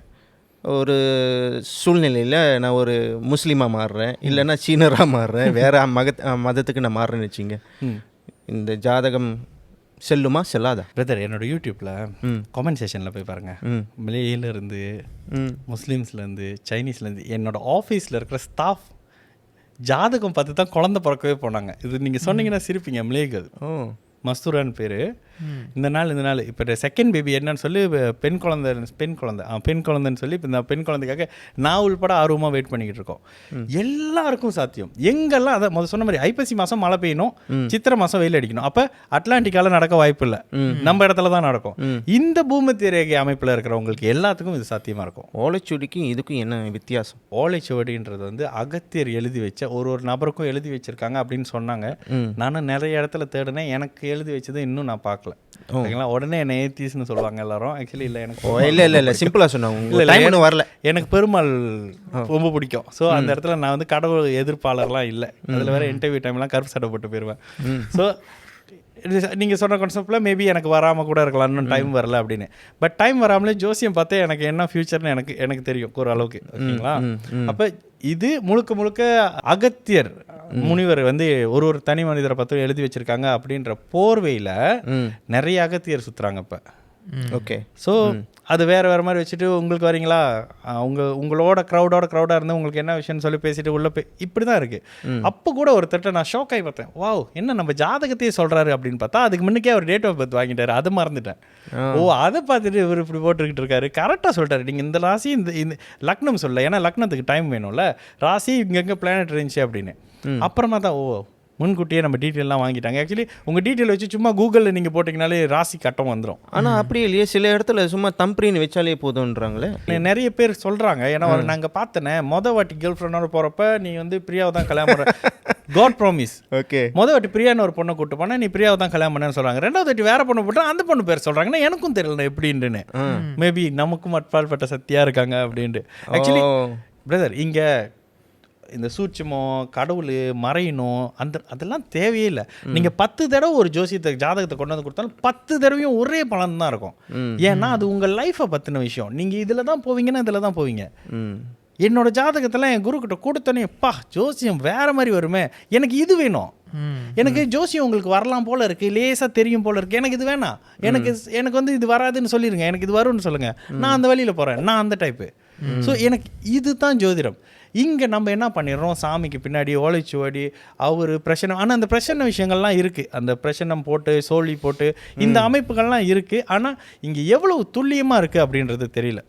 ஒரு சூழ்நிலையில் நான் ஒரு முஸ்லீமாக மாறுறேன், இல்லைன்னா சீனராக மாறுறேன், வேறு மதத்துக்கு நான் மாறுறேன்னு வச்சிங்க, இந்த ஜாதகம் செல்லுமா செல்லாதா? பிரதர் என்னோட யூடியூப்பில் கமெண்ட் செஷனில் போய் பாருங்கள். மலேயிலேருந்து, முஸ்லீம்ஸ்லேருந்து, சைனீஸ்லேருந்து, என்னோட ஆஃபீஸில் இருக்கிற ஸ்டாஃப் ஜாதகம் பார்த்து தான் குழந்தை பிறக்கவே போனாங்க. இது நீங்கள் சொன்னீங்கன்னா சிரிப்பீங்க. மலேகள் மஸ்தூரான்னு பேர். இந்த நாள் இப்போ செகண்ட் பேபி என்னன்னு சொல்லி பெண் குழந்தைன்னு சொல்லி இப்போ இந்த பெண் குழந்தைக்காக நான் உள்பட ஆர்வமாக வெயிட் பண்ணிக்கிட்டு இருக்கோம். எல்லாருக்கும் சாத்தியம். எங்கெல்லாம் அதை முதல் சொன்ன மாதிரி ஐப்பசி மாதம் மழை பெய்யணும், சித்திரை மாதம் வெயில் அடிக்கணும். அப்போ அட்லாண்டிக்கால நடக்க வாய்ப்பு இல்லை, நம்ம இடத்துல தான் நடக்கும். இந்த பூமத்திய ரேகை அமைப்பில் இருக்கிறவங்களுக்கு எல்லாத்துக்கும் இது சாத்தியமாக இருக்கும். ஓலைச்சுவடிக்கும் இதுக்கும் என்ன வித்தியாசம்? ஓலைச்சுவடின்றது அகத்தியர் எழுதி வச்ச ஒரு நபருக்கும் எழுதி வச்சிருக்காங்க அப்படின்னு சொன்னாங்க. நானும் நிறைய இடத்துல தேடினேன், எனக்கு எழுதி வச்சது இன்னும் நான் பார்க்கல. ஓகேங்களா? உடனே என்ன ஏத்திஸ்னு சொல்லுவாங்க எல்லாரும். ஆக்சுவலி இல்லை, எனக்கு இல்லை சிம்பிளாக சொன்னாங்க, வரல. எனக்கு பெருமாள் ரொம்ப பிடிக்கும். ஸோ அந்த இடத்துல நான் கடவுள் எதிர்ப்பாளர்லாம் இல்லை. அதில் வேற இன்டர்வியூ டைம்லாம் கருப்பு சட்டை போட்டு போயிடுவேன். ஸோ நீங்கள் சொன்ன கான்செப்டில் மேபி எனக்கு வராமல் கூட இருக்கலாம், இன்னும் டைம் வரல அப்படின்னு. பட் டைம் வராமலே ஜோசியம் பார்த்தே எனக்கு என்ன ஃபியூச்சர்னு எனக்கு தெரியும் ஒரு அளவுக்கு. ஓகேங்களா? அப்போ இது முழுக்க அகத்தியர் முனிவர் ஒரு தனி மனிதரை பார்த்து எழுதி வச்சிருக்காங்க அப்படின்ற போர்வையில் நிறைய அகத்தியர் சுற்றுறாங்க இப்போ. ஓகே. ஸோ அது வேறு மாதிரி வச்சுட்டு உங்களுக்கு வரீங்களா, உங்களோட க்ரௌடாக இருந்து உங்களுக்கு என்ன விஷயம்னு சொல்லி பேசிட்டு உள்ள போய் இப்படி தான் இருக்குது. அப்போ கூட ஒருத்தட்ட நான் ஷாக் ஆகி பார்த்தேன், வாவ் என்ன நம்ம ஜாதகத்தையே சொல்கிறாரு அப்படின்னு பார்த்தா அதுக்கு முன்னுக்கே அவர் டேட் ஆஃப் பர்த் வாங்கிட்டாரு, அதை மறந்துட்டேன். அதை பார்த்துட்டு இவர் இப்படி போட்டுக்கிட்டு இருக்காரு. கரெக்டாக சொல்லிட்டாரு, நீங்கள் இந்த ராசி இந்த லக்னம் சொல்ல, ஏன்னா லக்னத்துக்கு டைம் வேணும்ல, ராசி இங்கெங்கே பிளானட் இருந்துச்சு அப்படின்னு. அப்புறமா தான் முன்கூட்டியே நம்ம டீட்டெயிலாம் வாங்கிட்டாங்க. ஆக்சுவலி உங்கள் டீட்டெயில் வச்சு சும்மா கூகுளில் நீங்கள் போட்டிங்கனாலே ராசி கட்டம் வந்துடும். ஆனால் அப்படி இல்லையே, சில இடத்துல சும்மா தம்பின்னு வச்சாலே போதுன்றாங்களே நிறைய பேர் சொல்கிறாங்க. ஏன்னா நாங்கள் பார்த்தேனே வாட்டி கேர்ள் ஃப்ரெண்டோட போகிறப்ப நீ பிரியாவை தான் கல்யாணம் பண்ணுற காட் ப்ராமிஸ். ஓகே. வாட்டி பிரியான்னு ஒரு பொண்ணை கூப்பிட்டு போனால் நீ பிரியாவை தான் கல்யாணம் பண்ணேன்னு சொல்கிறாங்க. ரெண்டாவது வாட்டி வேறு பொண்ணை போட்டால் அந்த பொண்ணு பேர் சொல்கிறாங்கன்னா எனக்கும் தெரியல எப்படின்னு. மேபி நமக்கும் அட்பால்பட்ட சக்தியாக இருக்காங்க அப்படின்ட்டு. ஆக்சுவலி பிரதர் இங்கே இந்த சூட்சமம் கடவுள் மறையணும் அதெல்லாம் தேவையே இல்லை. நீங்கள் 10 தடவை ஒரு ஜோசியத்தை ஜாதகத்தை கொண்டு வந்து கொடுத்தாலும் 10 தடவையும் ஒரே பலன் தான் இருக்கும். ஏன்னா அது உங்கள் லைஃப்பை பற்றின விஷயம். நீங்கள் இதில் தான் போவீங்கன்னா இதில் தான் போவீங்க. என்னோட ஜாதகத்தெல்லாம் என் குரு கிட்ட கொடுத்தோன்னே ஜோசியம் வேற மாதிரி வருமே, எனக்கு இது வேணும், எனக்கு ஜோசியம் உங்களுக்கு வரலாம் போல இருக்கு, லேசாக தெரியும் போல இருக்கு, எனக்கு இது வேணாம், எனக்கு வந்து இது வராதுன்னு சொல்லிடுங்க, எனக்கு இது வரும்னு சொல்லுங்க, நான் அந்த வழியில் போகிறேன், நான் அந்த டைப்பு. ஸோ எனக்கு இது தான் ஜோதிடம். இங்கே நம்ம என்ன பண்ணிடுறோம், சாமிக்கு பின்னாடி ஓலைச்சுவடி அவர் பிரச்சனை, ஆனால் அந்த பிரச்சனை விஷயங்கள்லாம் இருக்குது, அந்த பிரச்சனை போட்டு சோழி போட்டு இந்த அமைப்புகள்லாம் இருக்குது. ஆனால் இங்கே எவ்வளவு துல்லியமாக இருக்குது அப்படின்றது தெரியல.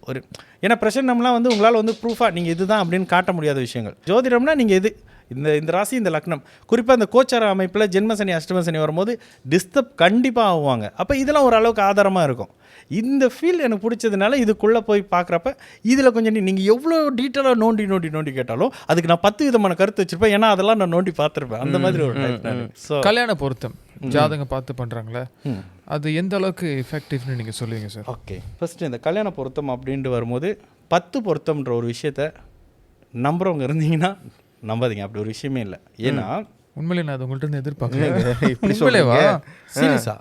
ஏன்னா பிரச்சனைலாம் வந்து உங்களால் வந்து ப்ரூஃபாக நீங்கள் இதுதான் அப்படின்னு காட்ட முடியாத விஷயங்கள். ஜோதிடம்னா நீங்கள் இது இந்த ராசி இந்த லக்னம், குறிப்பாக இந்த கோச்சார அமைப்பில் ஜென்மசனி அஷ்டமசனி வரும்போது டிஸ்டர்ப் கண்டிப்பாக ஆகுவாங்க. அப்போ இதெல்லாம் ஓரளவுக்கு ஆதாரமாக இருக்கும். இந்த ஃபீல் எனக்கு பிடிச்சதுனால இதுக்குள்ளே போய் பார்க்குறப்ப இதில் கொஞ்சம் நீங்கள் எவ்வளோ டீட்டெயிலாக நோண்டி கேட்டாலும் அதுக்கு நான் 10 விதமான கருத்து வச்சுருப்பேன். ஏன்னா அதெல்லாம் நான் நோண்டி பார்த்துருப்பேன். அந்த மாதிரி ஒரு டைப். ஸோ கல்யாண பொருத்தம் ஜாதகம் பார்த்து பண்ணுறாங்களே, அது எந்த அளவுக்கு எஃபெக்டிவ்னு நீங்கள் சொல்லுவீங்க சார்? ஓகே, ஃபஸ்ட்டு இந்த கல்யாண பொருத்தம் அப்படின்ட்டு வரும்போது 10 பொருத்தம்ன்ற ஒரு விஷயத்த நம்புறவங்க இருந்தீங்கன்னா நம்பாதீங்க, அப்படி ஒரு விஷயமே இல்லை. ஏன்னா உண்மையிலே நான் அது உங்கள்கிட்ட எதிர்பார்க்கல. சீரியஸா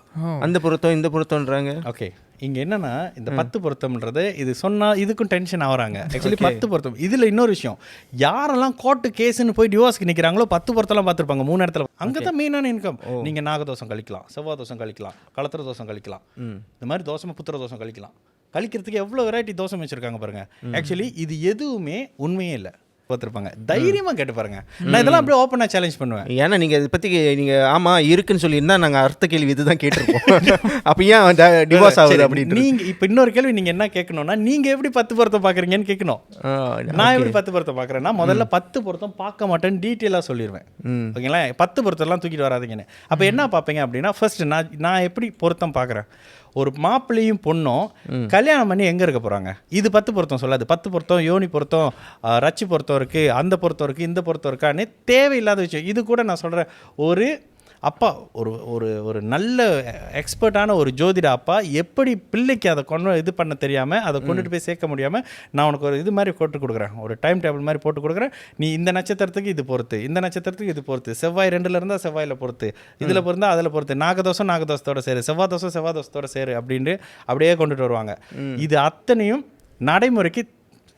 அந்த பொருத்தம் இந்த பொருத்தம்ன்றாங்க. ஓகே, இங்கே என்னன்னா இந்த 10 பொருத்தம்ன்றது இது சொன்னால் இதுக்கும் டென்ஷன் ஆகிறாங்க. ஆக்சுவலி 10 பொருத்தம் இதில் இன்னொரு விஷயம், யாரெல்லாம் கோர்ட்டு கேஸுன்னு போய் டிவோர்ஸ்க்கு நிற்கிறாங்களோ 10 பொருத்தம்லாம் பார்த்துருப்பாங்க 3 இடத்துல. அங்கே தான் மெயினான இன்கம். நீங்கள் நாகதோஷம் கழிக்கலாம், செவ்வாய் தோஷம் கழிக்கலாம், களத்திர தோஷம் கழிக்கலாம், இந்த மாதிரி தோஷமாக புத்திர தோஷம் கழிக்கலாம். கழிக்கிறதுக்கு எவ்வளோ வெரைட்டி தோஷம் வச்சுருக்காங்க பாருங்கள். ஆக்சுவலி இது எதுவுமே உண்மையே இல்லை. பார்த்துருப்பாங்க, தைரியமாக கேட்டு பாருங்க. நான் இதெல்லாம் அப்படியே ஓப்பனாக சேலஞ்ச் பண்ணுவேன். ஏன்னா நீங்கள் இதை பற்றி நீங்கள் ஆமாம் இருக்குன்னு சொல்லியிருந்தா நாங்கள் அடுத்த கேள்வி இதுதான் கேட்டிருப்போம். அப்போ ஏன் டிவோர்ஸ் ஆகுது அப்படின்னு. நீங்கள் இப்போ இன்னொரு கேள்வி நீங்கள் என்ன கேட்கணும்னா, நீங்கள் எப்படி 10 பொருத்தம் பார்க்குறீங்கன்னு கேட்கணும். நான் எப்படி 10 பொருத்தம் பார்க்குறேன்னா, முதல்ல 10 பொருத்தம் பார்க்க மாட்டேன்னு டீட்டெயிலாக சொல்லிடுவேன். ஓகேங்களா, 10 பொருத்தம்லாம் தூக்கிட்டு வராதிங்கன்னு. அப்போ என்ன பார்ப்பீங்க அப்படின்னா, ஃபர்ஸ்ட் நான் எப்படி பொருத்தம் பார்க்குறேன், ஒரு மாப்பிள்ளையும் பொண்ணும் கல்யாணம் பண்ணி எங்கே இருக்க போகிறாங்க, இது 10 பொருத்தம் சொல்லாது. 10 பொருத்தம் யோனி பொருத்தம், ரச்சி பொருத்தம் இருக்குது, அந்த பொருத்தம் இருக்குது, இந்த பொருத்தம் இருக்கான்னு தேவையில்லாத விஷயம். இது கூட நான் சொல்கிறேன், ஒரு அப்பா ஒரு நல்ல எக்ஸ்பர்ட்டான ஒரு ஜோதிட அப்பா எப்படி பிள்ளைக்கு அதை இது பண்ண தெரியாமல் அதை கொண்டுட்டு போய் சேர்க்க முடியாமல், நான் உனக்கு ஒரு இது மாதிரி போட்டு கொடுக்குறேன், ஒரு டைம் டேபிள் மாதிரி போட்டு கொடுக்குறேன், நீ இந்த நட்சத்திரத்துக்கு இது பொறுத்து, இந்த நட்சத்திரத்துக்கு இது பொறுத்து, செவ்வாய் 2ல் இருந்தால் செவ்வாயில் பொறுத்து, இதில் பொறுந்தால் அதில் பொறுத்து, நாகதோஷம் நாகதோஷத்தோட சேரு, செவ்வாய் தோஷத்தோட சேரு அப்படின்னு அப்படியே கொண்டுட்டு வருவாங்க. இது அத்தனையும் நடைமுறைக்கு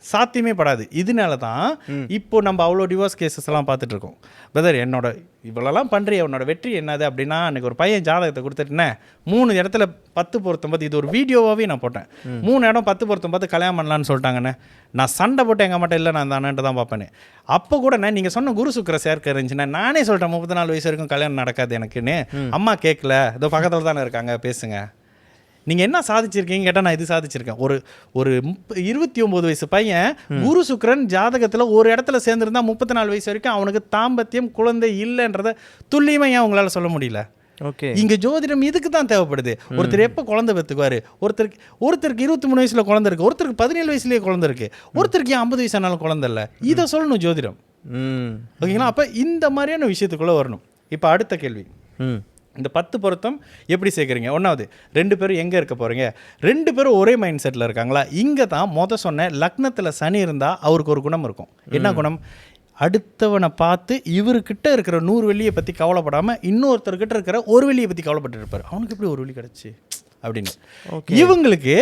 சாத்தியமே படாது. இதனால தான் இப்போ நம்ம அவ்வளோ டிவோர்ஸ் கேசஸ் எல்லாம் பார்த்துட்டு இருக்கோம். பிரதர், என்னோட இவ்வளோலாம் பண்ணுறிய, உன்னோட வெற்றி என்னது அப்படின்னா, அன்றைக்கி ஒரு பையன் ஜாதகத்தை கொடுத்துட்டேன், 3 இடத்துல 10 பொருத்தம் பார்த்து, இது ஒரு வீடியோவாகவே நான் போட்டேன், 3 இடம் 10 பொருத்தம் பார்த்து கல்யாணம் பண்ணலான்னு சொல்லிட்டாங்கண்ணே. நான் சண்டை போட்டு எங்கள் மட்டும் இல்லை, நான் தானேன்ட்டு தான் பார்ப்பேன். அப்போ கூட நீங்கள் சொன்ன குரு சுக்கிர சேர்க்கை இருந்துச்சுன்னா நானே சொல்லிட்டேன் 34 வயசு வரைக்கும் கல்யாணம் நடக்காது எனக்குன்னு. அம்மா கேட்கல, இதோ பக்கத்தில் தானே இருக்காங்க, பேசுங்க, நீங்கள் என்ன சாதிச்சிருக்கீங்க கேட்டால் நான் இது சாதிச்சிருக்கேன். ஒரு 29 வயசு பையன் குரு சுக்கிரன் ஜாதகத்தில் ஒரு இடத்துல சேர்ந்துருந்தா 34 வயசு வரைக்கும் அவனுக்கு தாம்பத்தியம் குழந்தை இல்லைன்றத துல்லியமாக ஏன் உங்களால் சொல்ல முடியல? ஓகே, இங்கே ஜோதிடம் இதுக்கு தான் தேவைப்படுது. ஒருத்தர் எப்போ குழந்தை பெற்றுக்குவார், ஒருத்தருக்கு 23 வயசில் குழந்தை இருக்குது, ஒருத்தருக்கு 17 வயசுலேயே குழந்தை இருக்குது, ஒருத்தருக்கு 50 வயசானாலும் குழந்தை இல்லை. இதை சொல்லணும் ஜோதிடம். ஓகேங்களா, அப்போ இந்த மாதிரியான விஷயத்துக்குள்ளே வரணும். இப்போ அடுத்த கேள்வி, இந்த 10 பொருத்தம் எப்படி சேர்க்குறீங்க? 1வது 2 பேரும் எங்கே இருக்க போகிறீங்க? 2 பேரும் ஒரே மைண்ட் செட்டில் இருக்காங்களா? இங்கே தான் சொன்ன லக்னத்தில் சனி இருந்தால் அவருக்கு ஒரு குணம் இருக்கும். என்ன குணம்? அடுத்தவனை பார்த்து இவர்கிட்ட இருக்கிற 100 வெள்ளியை பற்றி கவலைப்படாமல் இன்னொருத்தர்கிட்ட இருக்கிற 1 வெள்ளியை பற்றி கவலைப்பட்டு இருப்பார். அவனுக்கு எப்படி 1 வெள்ளி கிடச்சி அப்படின்னு. இவங்களுக்கு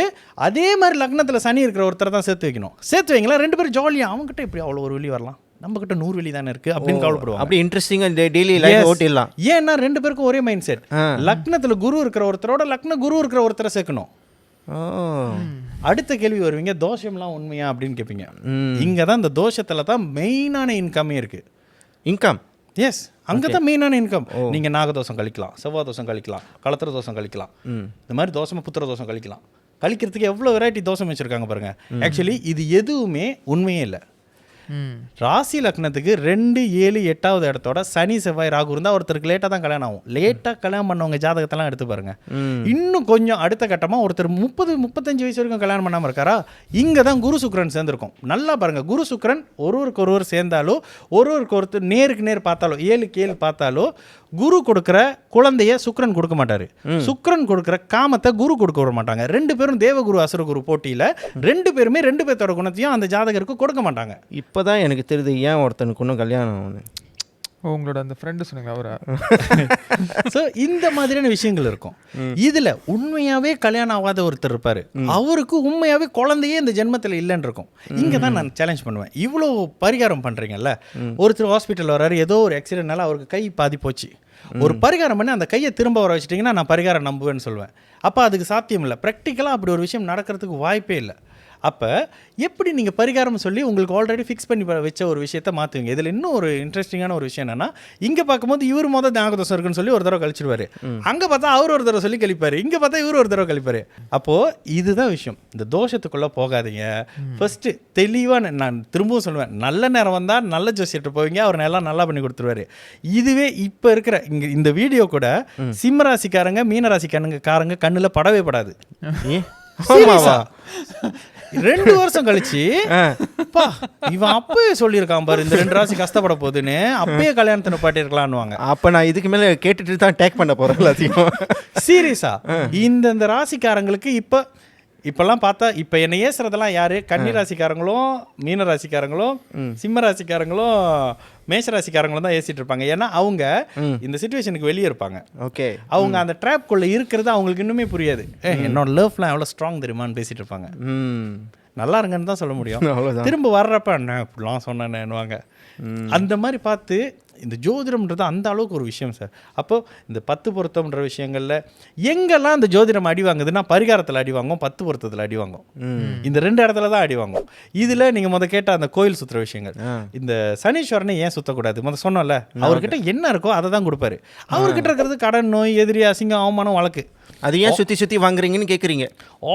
அதே மாதிரி லக்னத்தில் சனி இருக்கிற ஒருத்தரை தான் சேர்த்து வைக்கணும். சேர்த்து வைங்களா, 2 பேரும் ஜாலியாக, அவங்ககிட்ட எப்படி அவ்வளோ 1 வெள்ளி வரலாம், நம்ம கிட்ட 100 வெள்ளி தானே இருக்கு அப்படின்னு கவலைப்படுவாங்க. அப்படி இன்ட்ரெஸ்டிங்காக டெய்லி லைஃப் ஓட்டிடலாம். ஏன்னா 2 பேருக்கும் ஒரே மைண்ட் செட். லக்னத்தில் குரு இருக்கிற ஒருத்தரோட குரு இருக்கிற ஒருத்தரை சேர்க்கணும். அடுத்த கேள்வி வருவீங்க, தோஷம்லாம் உண்மையா அப்படின்னு கேட்பீங்க. இங்கே தான் இந்த தோஷத்தில் தான் மெயினான இன்கமே இருக்கு. இன்கம், எஸ், அங்கே தான் மெயினான இன்கம். நீங்கள் நாகதோஷம் கழிக்கலாம், செவ்வாய் தோஷம் கழிக்கலாம், களத்திர தோஷம் கழிக்கலாம், இந்த மாதிரி தோஷமாக புத்திர தோஷம் கழிக்கலாம். கழிக்கிறதுக்கு எவ்வளோ வெரைட்டி தோஷம் வச்சுருக்காங்க பாருங்க. ஆக்சுவலி இது எதுவுமே உண்மையே இல்லை. ராசி லக்னத்துக்கு 2, 7, 8வது இடத்தோட சனி செவ்வாய் ராகு இருந்தால் ஒருத்தருக்கு லேட்டாக தான் கல்யாணம் ஆகும். லேட்டாக கல்யாணம் பண்ணவங்க ஜாதகத்தெல்லாம் எடுத்து பாருங்க. இன்னும் கொஞ்சம் அடுத்த கட்டமாக ஒருத்தர் 30-35 வயசு வரைக்கும் கல்யாணம் பண்ணாமல் இருக்காரா? இங்கே தான் குரு சுக்கிரன் சேர்ந்துருக்கும். நல்லா பாருங்க, குரு சுக்கிரன் ஒருவருக்கு ஒருவர் சேர்ந்தாலோ, ஒருவருக்கு ஒருத்தர் நேருக்கு நேர் பார்த்தாலோ, 7க்கு 7 பார்த்தாலோ குரு கொடுக்குற குழந்தைய சுக்கிரன் கொடுக்க மாட்டாரு, சுக்கிரன் கொடுக்குற காமத்தை குரு கொடுக்க விட மாட்டாங்க. 2 பேரும் தேவகுரு அசுரகுரு போட்டியில 2 பேருமே 2 பேர்த்தோட குணத்தையும் அந்த ஜாதகருக்கு கொடுக்க மாட்டாங்க. இப்போதான் எனக்கு தெரியுது ஏன் ஒருத்தனுக்கு இன்னும் கல்யாணம் ஆகுது. உங்களோட அந்த ஃப்ரெண்டு சொன்னீங்களா அவரா? ஸோ இந்த மாதிரியான விஷயங்கள் இருக்கும். இதுல உண்மையாவே கல்யாணம் ஆகாத ஒருத்தர் இருப்பாரு, அவருக்கு உண்மையாவே குழந்தையே இந்த ஜென்மத்தில் இல்லைன்னு இருக்கும். இங்கே தான் நான் சேலஞ்ச் பண்ணுவேன். இவ்வளோ பரிகாரம் பண்றீங்கல்ல, ஒருத்தர் ஹாஸ்பிட்டல் வர்றாரு, ஏதோ ஒரு ஆக்சிடென்ட்னால அவருக்கு கை பாதி போச்சு, ஒரு பரிகாரம் பண்ணி அந்த கையை திரும்ப வர வச்சிட்டிங்கன்னா நான் பரிகாரம் நம்புவேன்னு சொல்லுவேன். அப்போ அதுக்கு சாத்தியம் இல்லை, ப்ராக்டிக்கலாக அப்படி ஒரு விஷயம் நடக்கிறதுக்கு வாய்ப்பே இல்லை. அப்போ எப்படி நீங்கள் பரிகாரம் சொல்லி உங்களுக்கு ஆல்ரெடி ஃபிக்ஸ் பண்ணி வச்ச ஒரு விஷயத்தை மாற்றுவீங்க? இதில் இன்னும் ஒரு இன்ட்ரெஸ்டிங்கான ஒரு விஷயம் என்னன்னா, இங்கே பார்க்கும்போது இவர் மொதல் நாகதோஷம் இருக்குன்னு சொல்லி ஒரு தடவை கழிச்சிடுவார், அங்கே பார்த்தா அவர் ஒரு தடவை சொல்லி கழிப்பார், இங்கே பார்த்தா இவர் ஒரு தடவை கழிப்பார். அப்போது இதுதான் விஷயம், இந்த தோஷத்துக்குள்ளே போகாதீங்க. ஃபஸ்ட்டு தெளிவாக நான் திரும்பவும் சொல்லுவேன், நல்ல நேரம் வந்தால் நல்ல ஜோசியர்கிட்ட போவீங்க, அவர் எல்லாம் நல்லா பண்ணி கொடுத்துருவாரு. இதுவே இப்போ இருக்கிற இங்கே இந்த வீடியோ கூட சிம்மராசிக்காரங்க மீனராசிக்காரங்க கண்ணில் படவே படாது. 2 வருஷம் கழிச்சு இவன் அப்பவே சொல்லியிருக்கான் பாரு, இந்த 2 ராசி கஷ்டப்பட போகுதுன்னு, அப்பயே கல்யாணத்தை நிப்பாட்டி இருக்கலாம்னுவாங்க. அப்போ நான் இதுக்கு மேலே கேட்டுட்டு தான் டேக் பண்ண போகிறேன் எல்லாத்தையும். சீரியஸா இந்த ராசிக்காரங்களுக்கு இப்பெல்லாம் பார்த்தா இப்போ என்னை ஏசுறதெல்லாம் யாரு? கன்னி ராசிக்காரங்களும் மீன ராசிக்காரங்களும் சிம்ம ராசிக்காரங்களும் மேஷ ராசிக்காரங்களும் தான் ஏசிட்டு இருப்பாங்க. ஏன்னா அவங்க இந்த சிச்சுவேஷனுக்கு வெளியே இருப்பாங்க. ஓகே, அவங்க அந்த ட்ராப்குள்ளே இருக்கிறது அவங்களுக்கு இன்னுமே புரியாது. என்னோட லவ்லாம் எவ்வளோ ஸ்ட்ராங் தெரியுமான்னு பேசிட்டு இருப்பாங்க. நல்லா இருங்கன்னு தான் சொல்ல முடியும். திரும்ப வர்றப்ப என்ன இப்படிலாம் சொன்னேன்னுவாங்க. அந்த மாதிரி பார்த்து இந்த ஜோதிடம்ன்றது அந்த அளவுக்கு ஒரு விஷயம் சார். அப்போது இந்த 10 பொருத்தம்ன்ற விஷயங்களில் எங்கெல்லாம் இந்த ஜோதிடம் அடி வாங்குதுன்னா, பரிகாரத்தில் அடி வாங்கும், 10 பொருத்தத்தில் அடி வாங்கும். இந்த 2 இடத்துல தான் அடி வாங்கும். இதில் நீங்கள் கேட்ட அந்த கோயில் சுற்றுற விஷயங்கள், இந்த சனீஸ்வரனை ஏன் சுற்றக்கூடாது சொன்னோம்ல, அவர்கிட்ட என்ன இருக்கோ அதை தான் கொடுப்பாரு. அவர்கிட்ட இருக்கிறது கடன், நோய், எதிரி, அசிங்கம், அவமானம், வழக்கு. அது ஏன் சுற்றி வாங்குறீங்கன்னு கேட்குறீங்க.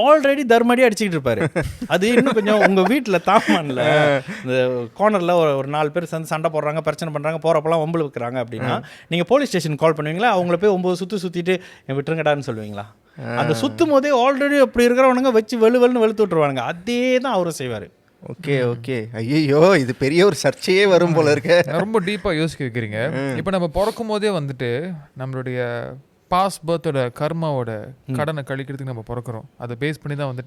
ஆல்ரெடி தர்மடி அடிச்சுக்கிட்டு இருப்பாரு. அது இன்னும் கொஞ்சம் உங்கள் வீட்டில் தாமான்ல இந்த கார்னரில் ஒரு 4 பேர் சேர்ந்து சண்டை போடுறாங்க, பிரச்சனை பண்ணுறாங்க, போகிறப்பெல்லாம் வம்பு வைக்கிறாங்க அப்படின்னா நீங்கள் போலீஸ் ஸ்டேஷன் கால் பண்ணுவீங்களா? அவங்கள போய் 9 சுற்றிட்டு விட்டுருங்கடான்னு சொல்லுவீங்களா? அந்த சுற்றும் போதே ஆல்ரெடி அப்படி இருக்கிறவனுங்க வச்சு வெளுன்னு வெளுத்து விட்டுருவானுங்க. அதே தான் அவரும் செய்வார். ஓகே. ஐயோ, இது பெரிய ஒரு சர்ச்சையே வரும் போல இருக்கு. ரொம்ப டீப்பாக யோசிக்க வைக்கிறீங்க. இப்போ நம்ம பிறக்கும் போதே நம்மளுடைய பாஸ்ட் பர்த்தோட கர்மாவோட கடனை கழிக்கிறதுக்கு நம்ம பிறக்கிறோம். அதை பேஸ் பண்ணி தான்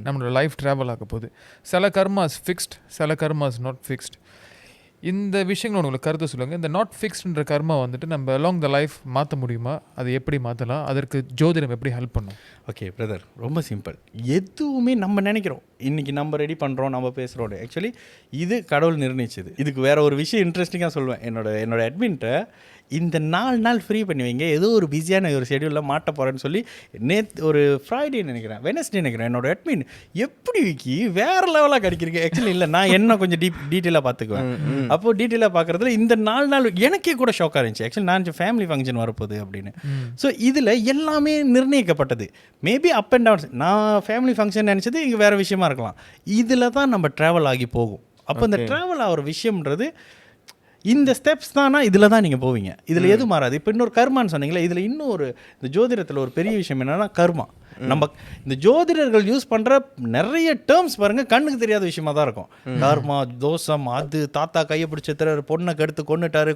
நம்மளோட லைஃப் ட்ராவல் ஆக போகுது. சில கர்மாஸ் ஃபிக்ஸ்ட், சில கர்மாஸ் நாட் ஃபிக்ஸ்ட். இந்த விஷயங்கள் உங்களுக்கு கருத்து சொல்லுங்கள். இந்த நாட் ஃபிக்ஸ்டுன்ற கர்மா நம்ம அலாங் த லைஃப் மாற்ற முடியுமா? அது எப்படி மாற்றலாம்? அதற்கு ஜோதிடம் எப்படி ஹெல்ப் பண்ணும்? ஓகே பிரதர், ரொம்ப சிம்பிள். எதுவுமே நம்ம நினைக்கிறோம், இன்றைக்கி நம்ம ரெடி பண்ணுறோம், நம்ம பேசுகிறோம், ஆக்சுவலி இது கடவுள் நிர்ணயிச்சது. இதுக்கு வேறு ஒரு விஷயம் இன்ட்ரெஸ்டிங்காக சொல்லுவேன். என்னோட அட்மின்ட்ட இந்த 4 நாள் ஃப்ரீ பண்ணி வைங்க, ஏதோ ஒரு பிஸியான ஒரு ஷெடியூலில் மாட்ட போகிறேன்னு சொல்லி ஒரு ஃப்ரைடே நினைக்கிறேன், வெனஸ்டே நினைக்கிறேன், என்னோட அட்மின் எப்படி விக்கி வேறு லெவலாக கிடைக்கிறீங்க. ஆக்சுவலி இல்லை, நான் என்ன கொஞ்சம் டீட்டெயிலாக பார்த்துக்குவேன். அப்போது டீட்டெயிலாக பார்க்குறதுல இந்த 4 நாள் எனக்கே கூட ஷாக்காக இருந்துச்சு. ஆக்சுவலி நான் ஃபேமிலி ஃபங்க்ஷன் வரப்போகுது அப்படின்னு. ஸோ இதில் எல்லாமே நிர்ணயிக்கப்பட்டது. Maybe up and downs. நான் ஃபேமிலி ஃபங்க்ஷன் நினச்சது இங்கே வேறு விஷயமா இருக்கலாம். இதில் தான் நம்ம ட்ராவல் ஆகி போகும். அப்போ இந்த ட்ராவல் ஆகிற விஷயம்ன்றது இந்த ஸ்டெப்ஸ் தானா, இதில் தான் நீங்கள் போவீங்க. இதில் எதுவும் மாறாது. இப்போ இன்னொரு கர்மான்னு சொன்னீங்களே, இதில் இன்னும் இந்த ஜோதிடத்தில் ஒரு பெரிய விஷயம் என்னென்னா கர்மா. நம்ம இந்த ஜோதிடர்கள் யூஸ் பண்ணுற நிறைய டேர்ம்ஸ் பாருங்கள், கண்ணுக்கு தெரியாத விஷயமா தான் இருக்கும். கர்மா, தோஷம், அது தாத்தா கையை பிடிச்ச பொண்ணை கெடுத்து கொண்டுட்டாரு,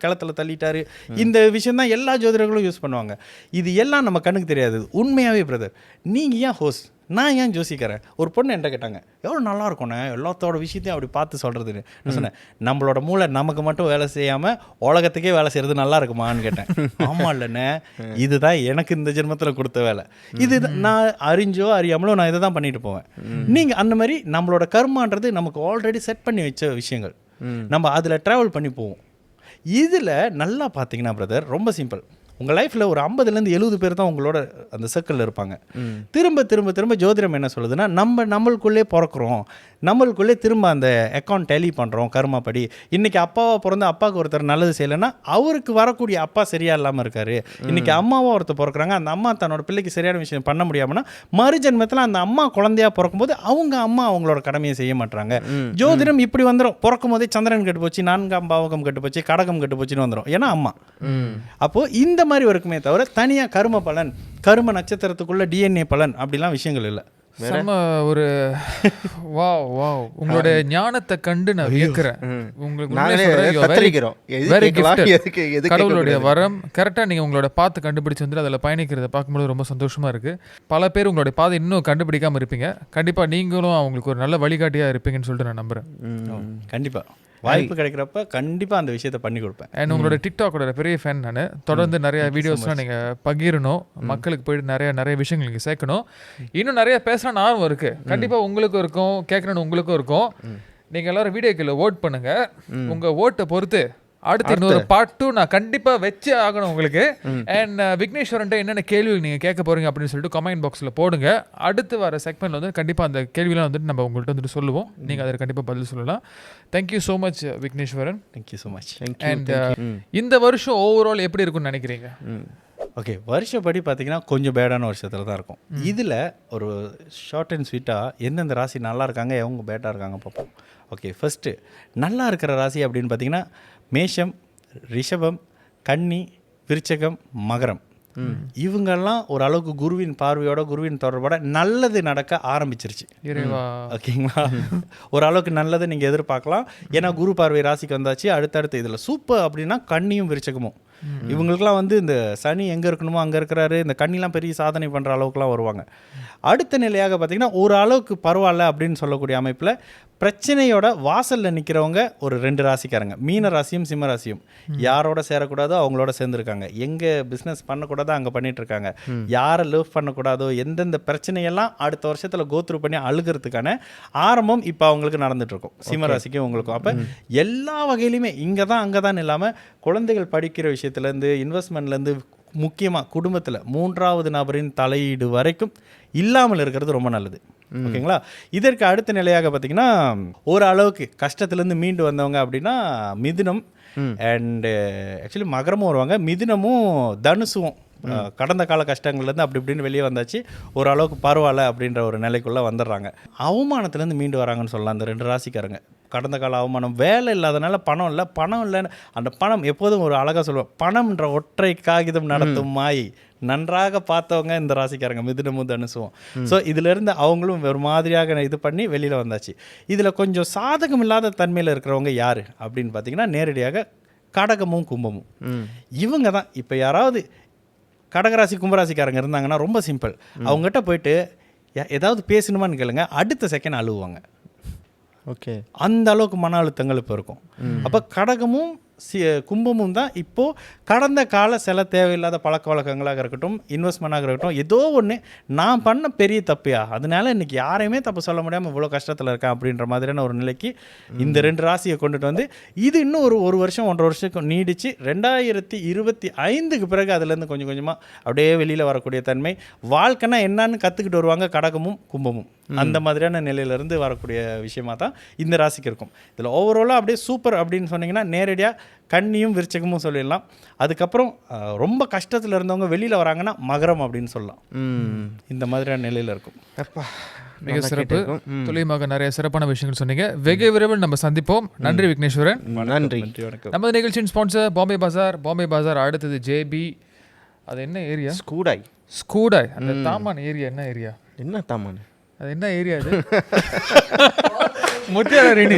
கிளத்துல தள்ளிட்டாரு, இந்த விஷயம் தான் எல்லா ஜோதிடர்களும் யூஸ் பண்ணுவாங்க. இது எல்லாம் நம்ம கண்ணுக்கு தெரியாது. உண்மையாகவே பிரதர், நீங்கள் ஏன் ஹோஸ்ட், நான் ஏன் யோசிக்கிறேன்? ஒரு பொண்ணு என்கிட்ட கேட்டாங்க, எவ்வளோ நல்லா இருக்கும்ண்ணே எல்லாத்தோட விஷயத்தையும் அப்படி பார்த்து சொல்கிறதுன்னு. நான் சொன்னேன், நம்மளோட மூளை நமக்கு மட்டும் வேலை செய்யாமல் உலகத்துக்கே வேலை செய்கிறது நல்லா இருக்குமான்னு கேட்டேன். ஆமாம் இல்லைண்ணே, இதுதான் எனக்கு இந்த ஜென்மத்தில் கொடுத்த வேலை. இது நான் அறிஞ்சோ அறியாமலோ நான் இதை தான் பண்ணிட்டு போவேன். நீங்கள் அந்த மாதிரி நம்மளோட கர்மான்றது நமக்கு ஆல்ரெடி செட் பண்ணி வச்ச விஷயங்கள், நம்ம அதில் ட்ராவல் பண்ணி போவோம். இதில் நல்லா பார்த்தீங்கன்னா பிரதர், ரொம்ப சிம்பிள். உங்கள் லைஃப்பில் ஒரு 50லேருந்து 70 பேர் தான் உங்களோட அந்த சர்க்கிளில் இருப்பாங்க. திரும்ப ஜோதிடம் என்ன சொல்லுதுன்னா, நம்மளுக்குள்ளே பிறக்கிறோம், நம்மளுக்குள்ளே திரும்ப அந்த அக்கௌண்ட் டேலி பண்ணுறோம் கர்மாப்படி. இன்றைக்கி அப்பாவை பிறந்து அப்பாவுக்கு ஒருத்தர் நல்லது செய்யலைன்னா அவருக்கு வரக்கூடிய அப்பா சரியாக இல்லாமல் இருக்கார். இன்றைக்கி அம்மாவை ஒருத்தர் பிறக்கிறாங்க, அந்த அம்மா தன்னோட பிள்ளைக்கு சரியான விஷயம் பண்ண முடியாமன்னா மறுஜென்மத்தில் அந்த அம்மா குழந்தையாக பிறக்கும்போது அவங்க அம்மா அவங்களோட கடமையை செய்ய மாட்டாங்க. ஜோதிடம் இப்படி வந்துடும், பிறக்கும் போதே சந்திரன் கெட்டு போச்சு, 4ஆம் பாவகம் கெட்டு போச்சு, கடகம் கெட்டு போச்சுன்னு வந்துடும். ஏன்னா அம்மா. அப்போது இந்த மாதிரி இருக்குமே தவிர தனியாக கர்ம பலன், கர்ம நட்சத்திரத்துக்குள்ள DNA பலன் அப்படிலாம் விஷயங்கள் இல்லை. செம்ம ஒரு வாவ் வாவ் உங்களுடைய ஞானத்தை கண்டு நான் வியக்கிறேன். உங்களுக்கு நாங்களே உண்மையா சொல்றேன், you are very- தத்தரிக்கிறோம். எது very கேட்கலாம், gifted. எது கடவுளுடைய வரம். கரெக்டாக நீங்கள் உங்களோட பாத்து கண்டுபிடிச்சு வந்து அதில் பயணிக்கிறத பார்க்கும்போது ரொம்ப சந்தோஷமா இருக்கு. பல பேர் உங்களுடைய பாதை இன்னும் கண்டுபிடிக்காம இருப்பீங்க. கண்டிப்பா நீங்களும் அவங்களுக்கு ஒரு நல்ல வழிகாட்டியா இருப்பீங்கன்னு சொல்லிட்டு நான் நம்புறேன். கண்டிப்பா வாய்ப்பு கிடைக்கிறப்ப கண்டிப்பா அந்த விஷயத்தை பண்ணி கொடுப்பேன். அண்ட் உங்களோட டிக்டாக்கோட பெரிய ஃபேன் நான். தொடர்ந்து நிறைய வீடியோஸ்லாம் நீங்கள் பகிரணும், மக்களுக்கு போயிட்டு நிறைய விஷயங்கள் நீங்கள் சேர்க்கணும். இன்னும் நிறைய பேசணும்னு ஆர்வம் இருக்கு. கண்டிப்பாக உங்களுக்கும் இருக்கும், கேட்கணும்னு உங்களுக்கும் இருக்கும். நீங்கள் எல்லாரும் வீடியோக்கில் ஓட் பண்ணுங்க. உங்கள் ஓட்டை பொறுத்து அடுத்து இன்னொரு பார்ட் 2 நான் கண்டிப்பாக வச்சு ஆகணும் உங்களுக்கு. அண்ட் விக்னேஸ்வரன்ட்ட என்னென்ன கேள்வி நீங்கள் கேட்க போறீங்க அப்படின்னு சொல்லிட்டு கமெண்ட் பாக்ஸில் போடுங்க. அடுத்து வர செக்மெண்ட்ல வந்து கண்டிப்பாக அந்த கேள்விலாம் வந்துட்டு நம்ம உங்கள்கிட்ட வந்துட்டு சொல்லுவோம். நீங்கள் அதை கண்டிப்பாக பதில் சொல்லலாம். Thank you so much Vigneshwaran. Thank you so much. And இந்த வருஷம் ஓவரால் எப்படி இருக்கும்னு நினைக்கிறீங்க? ஓகே, வருஷப்படி பார்த்தீங்கன்னா கொஞ்சம் பேடான வருஷத்தில் தான் இருக்கும். இதில் ஒரு ஷார்ட் அண்ட் ஸ்வீட்டாக எந்தெந்த ராசி நல்லா இருக்காங்க, எவங்க பேட்டாக இருக்காங்க பார்ப்போம். ஓகே, ஃபஸ்ட்டு நல்லா இருக்கிற ராசி அப்படின்னு பார்த்தீங்கன்னா மேஷம், ரிஷபம், கன்னி, விருச்சகம், மகரம். இவங்கெல்லாம் ஓரளவுக்கு குருவின் பார்வையோட குருவின் தொடர்போட நல்லது நடக்க ஆரம்பிச்சிருச்சு. ஓகேங்களா, ஓரளவுக்கு நல்லது நீங்கள் எதிர்பார்க்கலாம். ஏன்னா குரு பார்வை ராசிக்கு வந்தாச்சு. அடுத்தடுத்து இதில் சூப்பர் அப்படின்னா கன்னியும் விருச்சகமும். இவங்களுக்குலாம் வந்து இந்த சனி எங்கே இருக்கணுமோ அங்கே இருக்கிறாரு. இந்த கண்ணிலாம் பெரிய சாதனை பண்ணுற அளவுக்குலாம் வருவாங்க. அடுத்த நிலையாக பார்த்திங்கன்னா ஒரு அளவுக்கு பரவாயில்ல அப்படின்னு சொல்லக்கூடிய அமைப்பில் பிரச்சனையோட வாசலில் நிற்கிறவங்க ஒரு 2 ராசிக்காரங்க, மீன ராசியும் சிம்ம ராசியும். யாரோட சேரக்கூடாதோ அவங்களோட சேர்ந்துருக்காங்க. எங்கே பிஸ்னஸ் பண்ணக்கூடாதோ அங்கே பண்ணிகிட்ருக்காங்க. யாரை லவ் பண்ணக்கூடாதோ எந்தெந்த பிரச்சனையெல்லாம் அடுத்த வருஷத்தில் கோத்ரூ பண்ணி அழுகிறதுக்கான ஆரம்பம் இப்போ அவங்களுக்கு நடந்துகிட்ருக்கும், சிம்ம ராசிக்கும் உங்களுக்கும். அப்போ எல்லா வகையிலுமே இங்கே தான் அங்கே தான் இல்லாமல் குழந்தைகள் படிக்கிற விஷயத்துலேருந்து இன்வெஸ்ட்மெண்ட்லேருந்து முக்கியமாக குடும்பத்தில் 3வது நபரின் தலையீடு வரைக்கும் இல்லாமல் இருக்கிறது ரொம்ப நல்லது. ஓகேங்களா. இதற்கு அடுத்த நிலையாக பார்த்தீங்கன்னா ஒரு அளவுக்கு கஷ்டத்துலேருந்து மீண்டு வந்தவங்க அப்படின்னா மிதுனம் அண்டு ஆக்சுவலி மகரமும் வருவாங்க. மிதுனமும் தனுசும் கடந்த கால கஷ்டங்கள்லேருந்து அப்படி இப்படின்னு வெளியே வந்தாச்சு. ஓரளவுக்கு பரவாயில்ல அப்படின்ற ஒரு நிலைக்குள்ளே வந்துடுறாங்க. அவமானத்துலேருந்து மீண்டு வராங்கன்னு சொல்லலாம் அந்த 2 ராசிக்காரங்க. கடந்த கால அவமானம், வேலை இல்லாதனால பணம் இல்லை, பணம் இல்லைன்னு அந்த பணம் எப்போதும் ஒரு அழகாக சொல்லுவேன், பணம்ன்ற ஒற்றை காகிதம் நடத்தும் மாயை நன்றாக பார்த்தவங்க இந்த ராசிக்காரங்க மிதுனமும் தனுசும். ஸோ இதிலேருந்து அவங்களும் ஒரு மாதிரியாக இது பண்ணி வெளியில் வந்தாச்சு. இதில் கொஞ்சம் சாதகம் இல்லாத தன்மையில் இருக்கிறவங்க யார் அப்படின்னு பார்த்தீங்கன்னா நேரடியாக கடகமும் கும்பமும். இவங்க தான் இப்போ யாராவது கடகராசி கும்பராசிக்காரங்க இருந்தாங்கன்னா ரொம்ப சிம்பிள். அவங்ககிட்ட போயிட்டு ஏதாவது பேசணுமான்னு கேளுங்க, அடுத்த செகண்ட் அழுவாங்க. ஓகே, அந்த அளவுக்கு மன அழுத்தங்கள் இப்போ இருக்கும். அப்போ கடகமும் கும்பமும் தான் இப்போது கடந்த கால சில தேவையில்லாத பழக்க வழக்கங்களாக இருக்கட்டும், இன்வெஸ்ட்மெண்ட்டாக இருக்கட்டும், ஏதோ ஒன்று நான் பண்ண பெரிய தப்பியா, அதனால இன்றைக்கி யாரையுமே தப்பு சொல்ல முடியாமல் இவ்வளோ கஷ்டத்தில் இருக்கேன் அப்படின்ற மாதிரியான ஒரு நிலைக்கு இந்த 2 ராசியை கொண்டுட்டு வந்து இது இன்னும் ஒரு வருஷம் 1.5 வருஷம் நீடித்து 2025க்கு பிறகு அதுலேருந்து கொஞ்சம் கொஞ்சமாக அப்படியே வெளியில் வரக்கூடிய தன்மை, வாழ்க்கைனா என்னன்னு கற்றுக்கிட்டு வருவாங்க கடகமும் கும்பமும். அந்த மாதிரியான நிலையிலேருந்து வரக்கூடிய விஷயமாக தான் இந்த ராசிக்கு இருக்கும். இதில் ஓவராலாக அப்படியே சூப்பர் அப்படின்னு சொன்னீங்கன்னா நேரடியாக கன்னியும் விருச்சகமும் சொல்லிடலாம். அதுக்கப்புறம் ரொம்ப கஷ்டத்தில் இருந்தவங்க வெளியில் வராங்கன்னா மகரம் அப்படின்னு சொல்லலாம். இந்த மாதிரியான நிலையில் இருக்கும். மிக சிறப்பு, துல்லியமாக நிறைய சிறப்பான விஷயங்கள் சொன்னீங்க. வெகு விரைவில் நம்ம சந்திப்போம். நன்றி விக்னேஸ்வரன். நன்றி. நமது நிகழ்ச்சியின் ஸ்பான்சர் பாம்பே பஜார். பாம்பே பஜார் அடுத்தது ஜேபி. அது என்ன ஏரியா? ஸ்கூடாய். அந்த தாமான் ஏரியா என்ன ஏரியா? என்ன தாமான்? அது என்ன ஏரியா? அது முத்தியாரடி.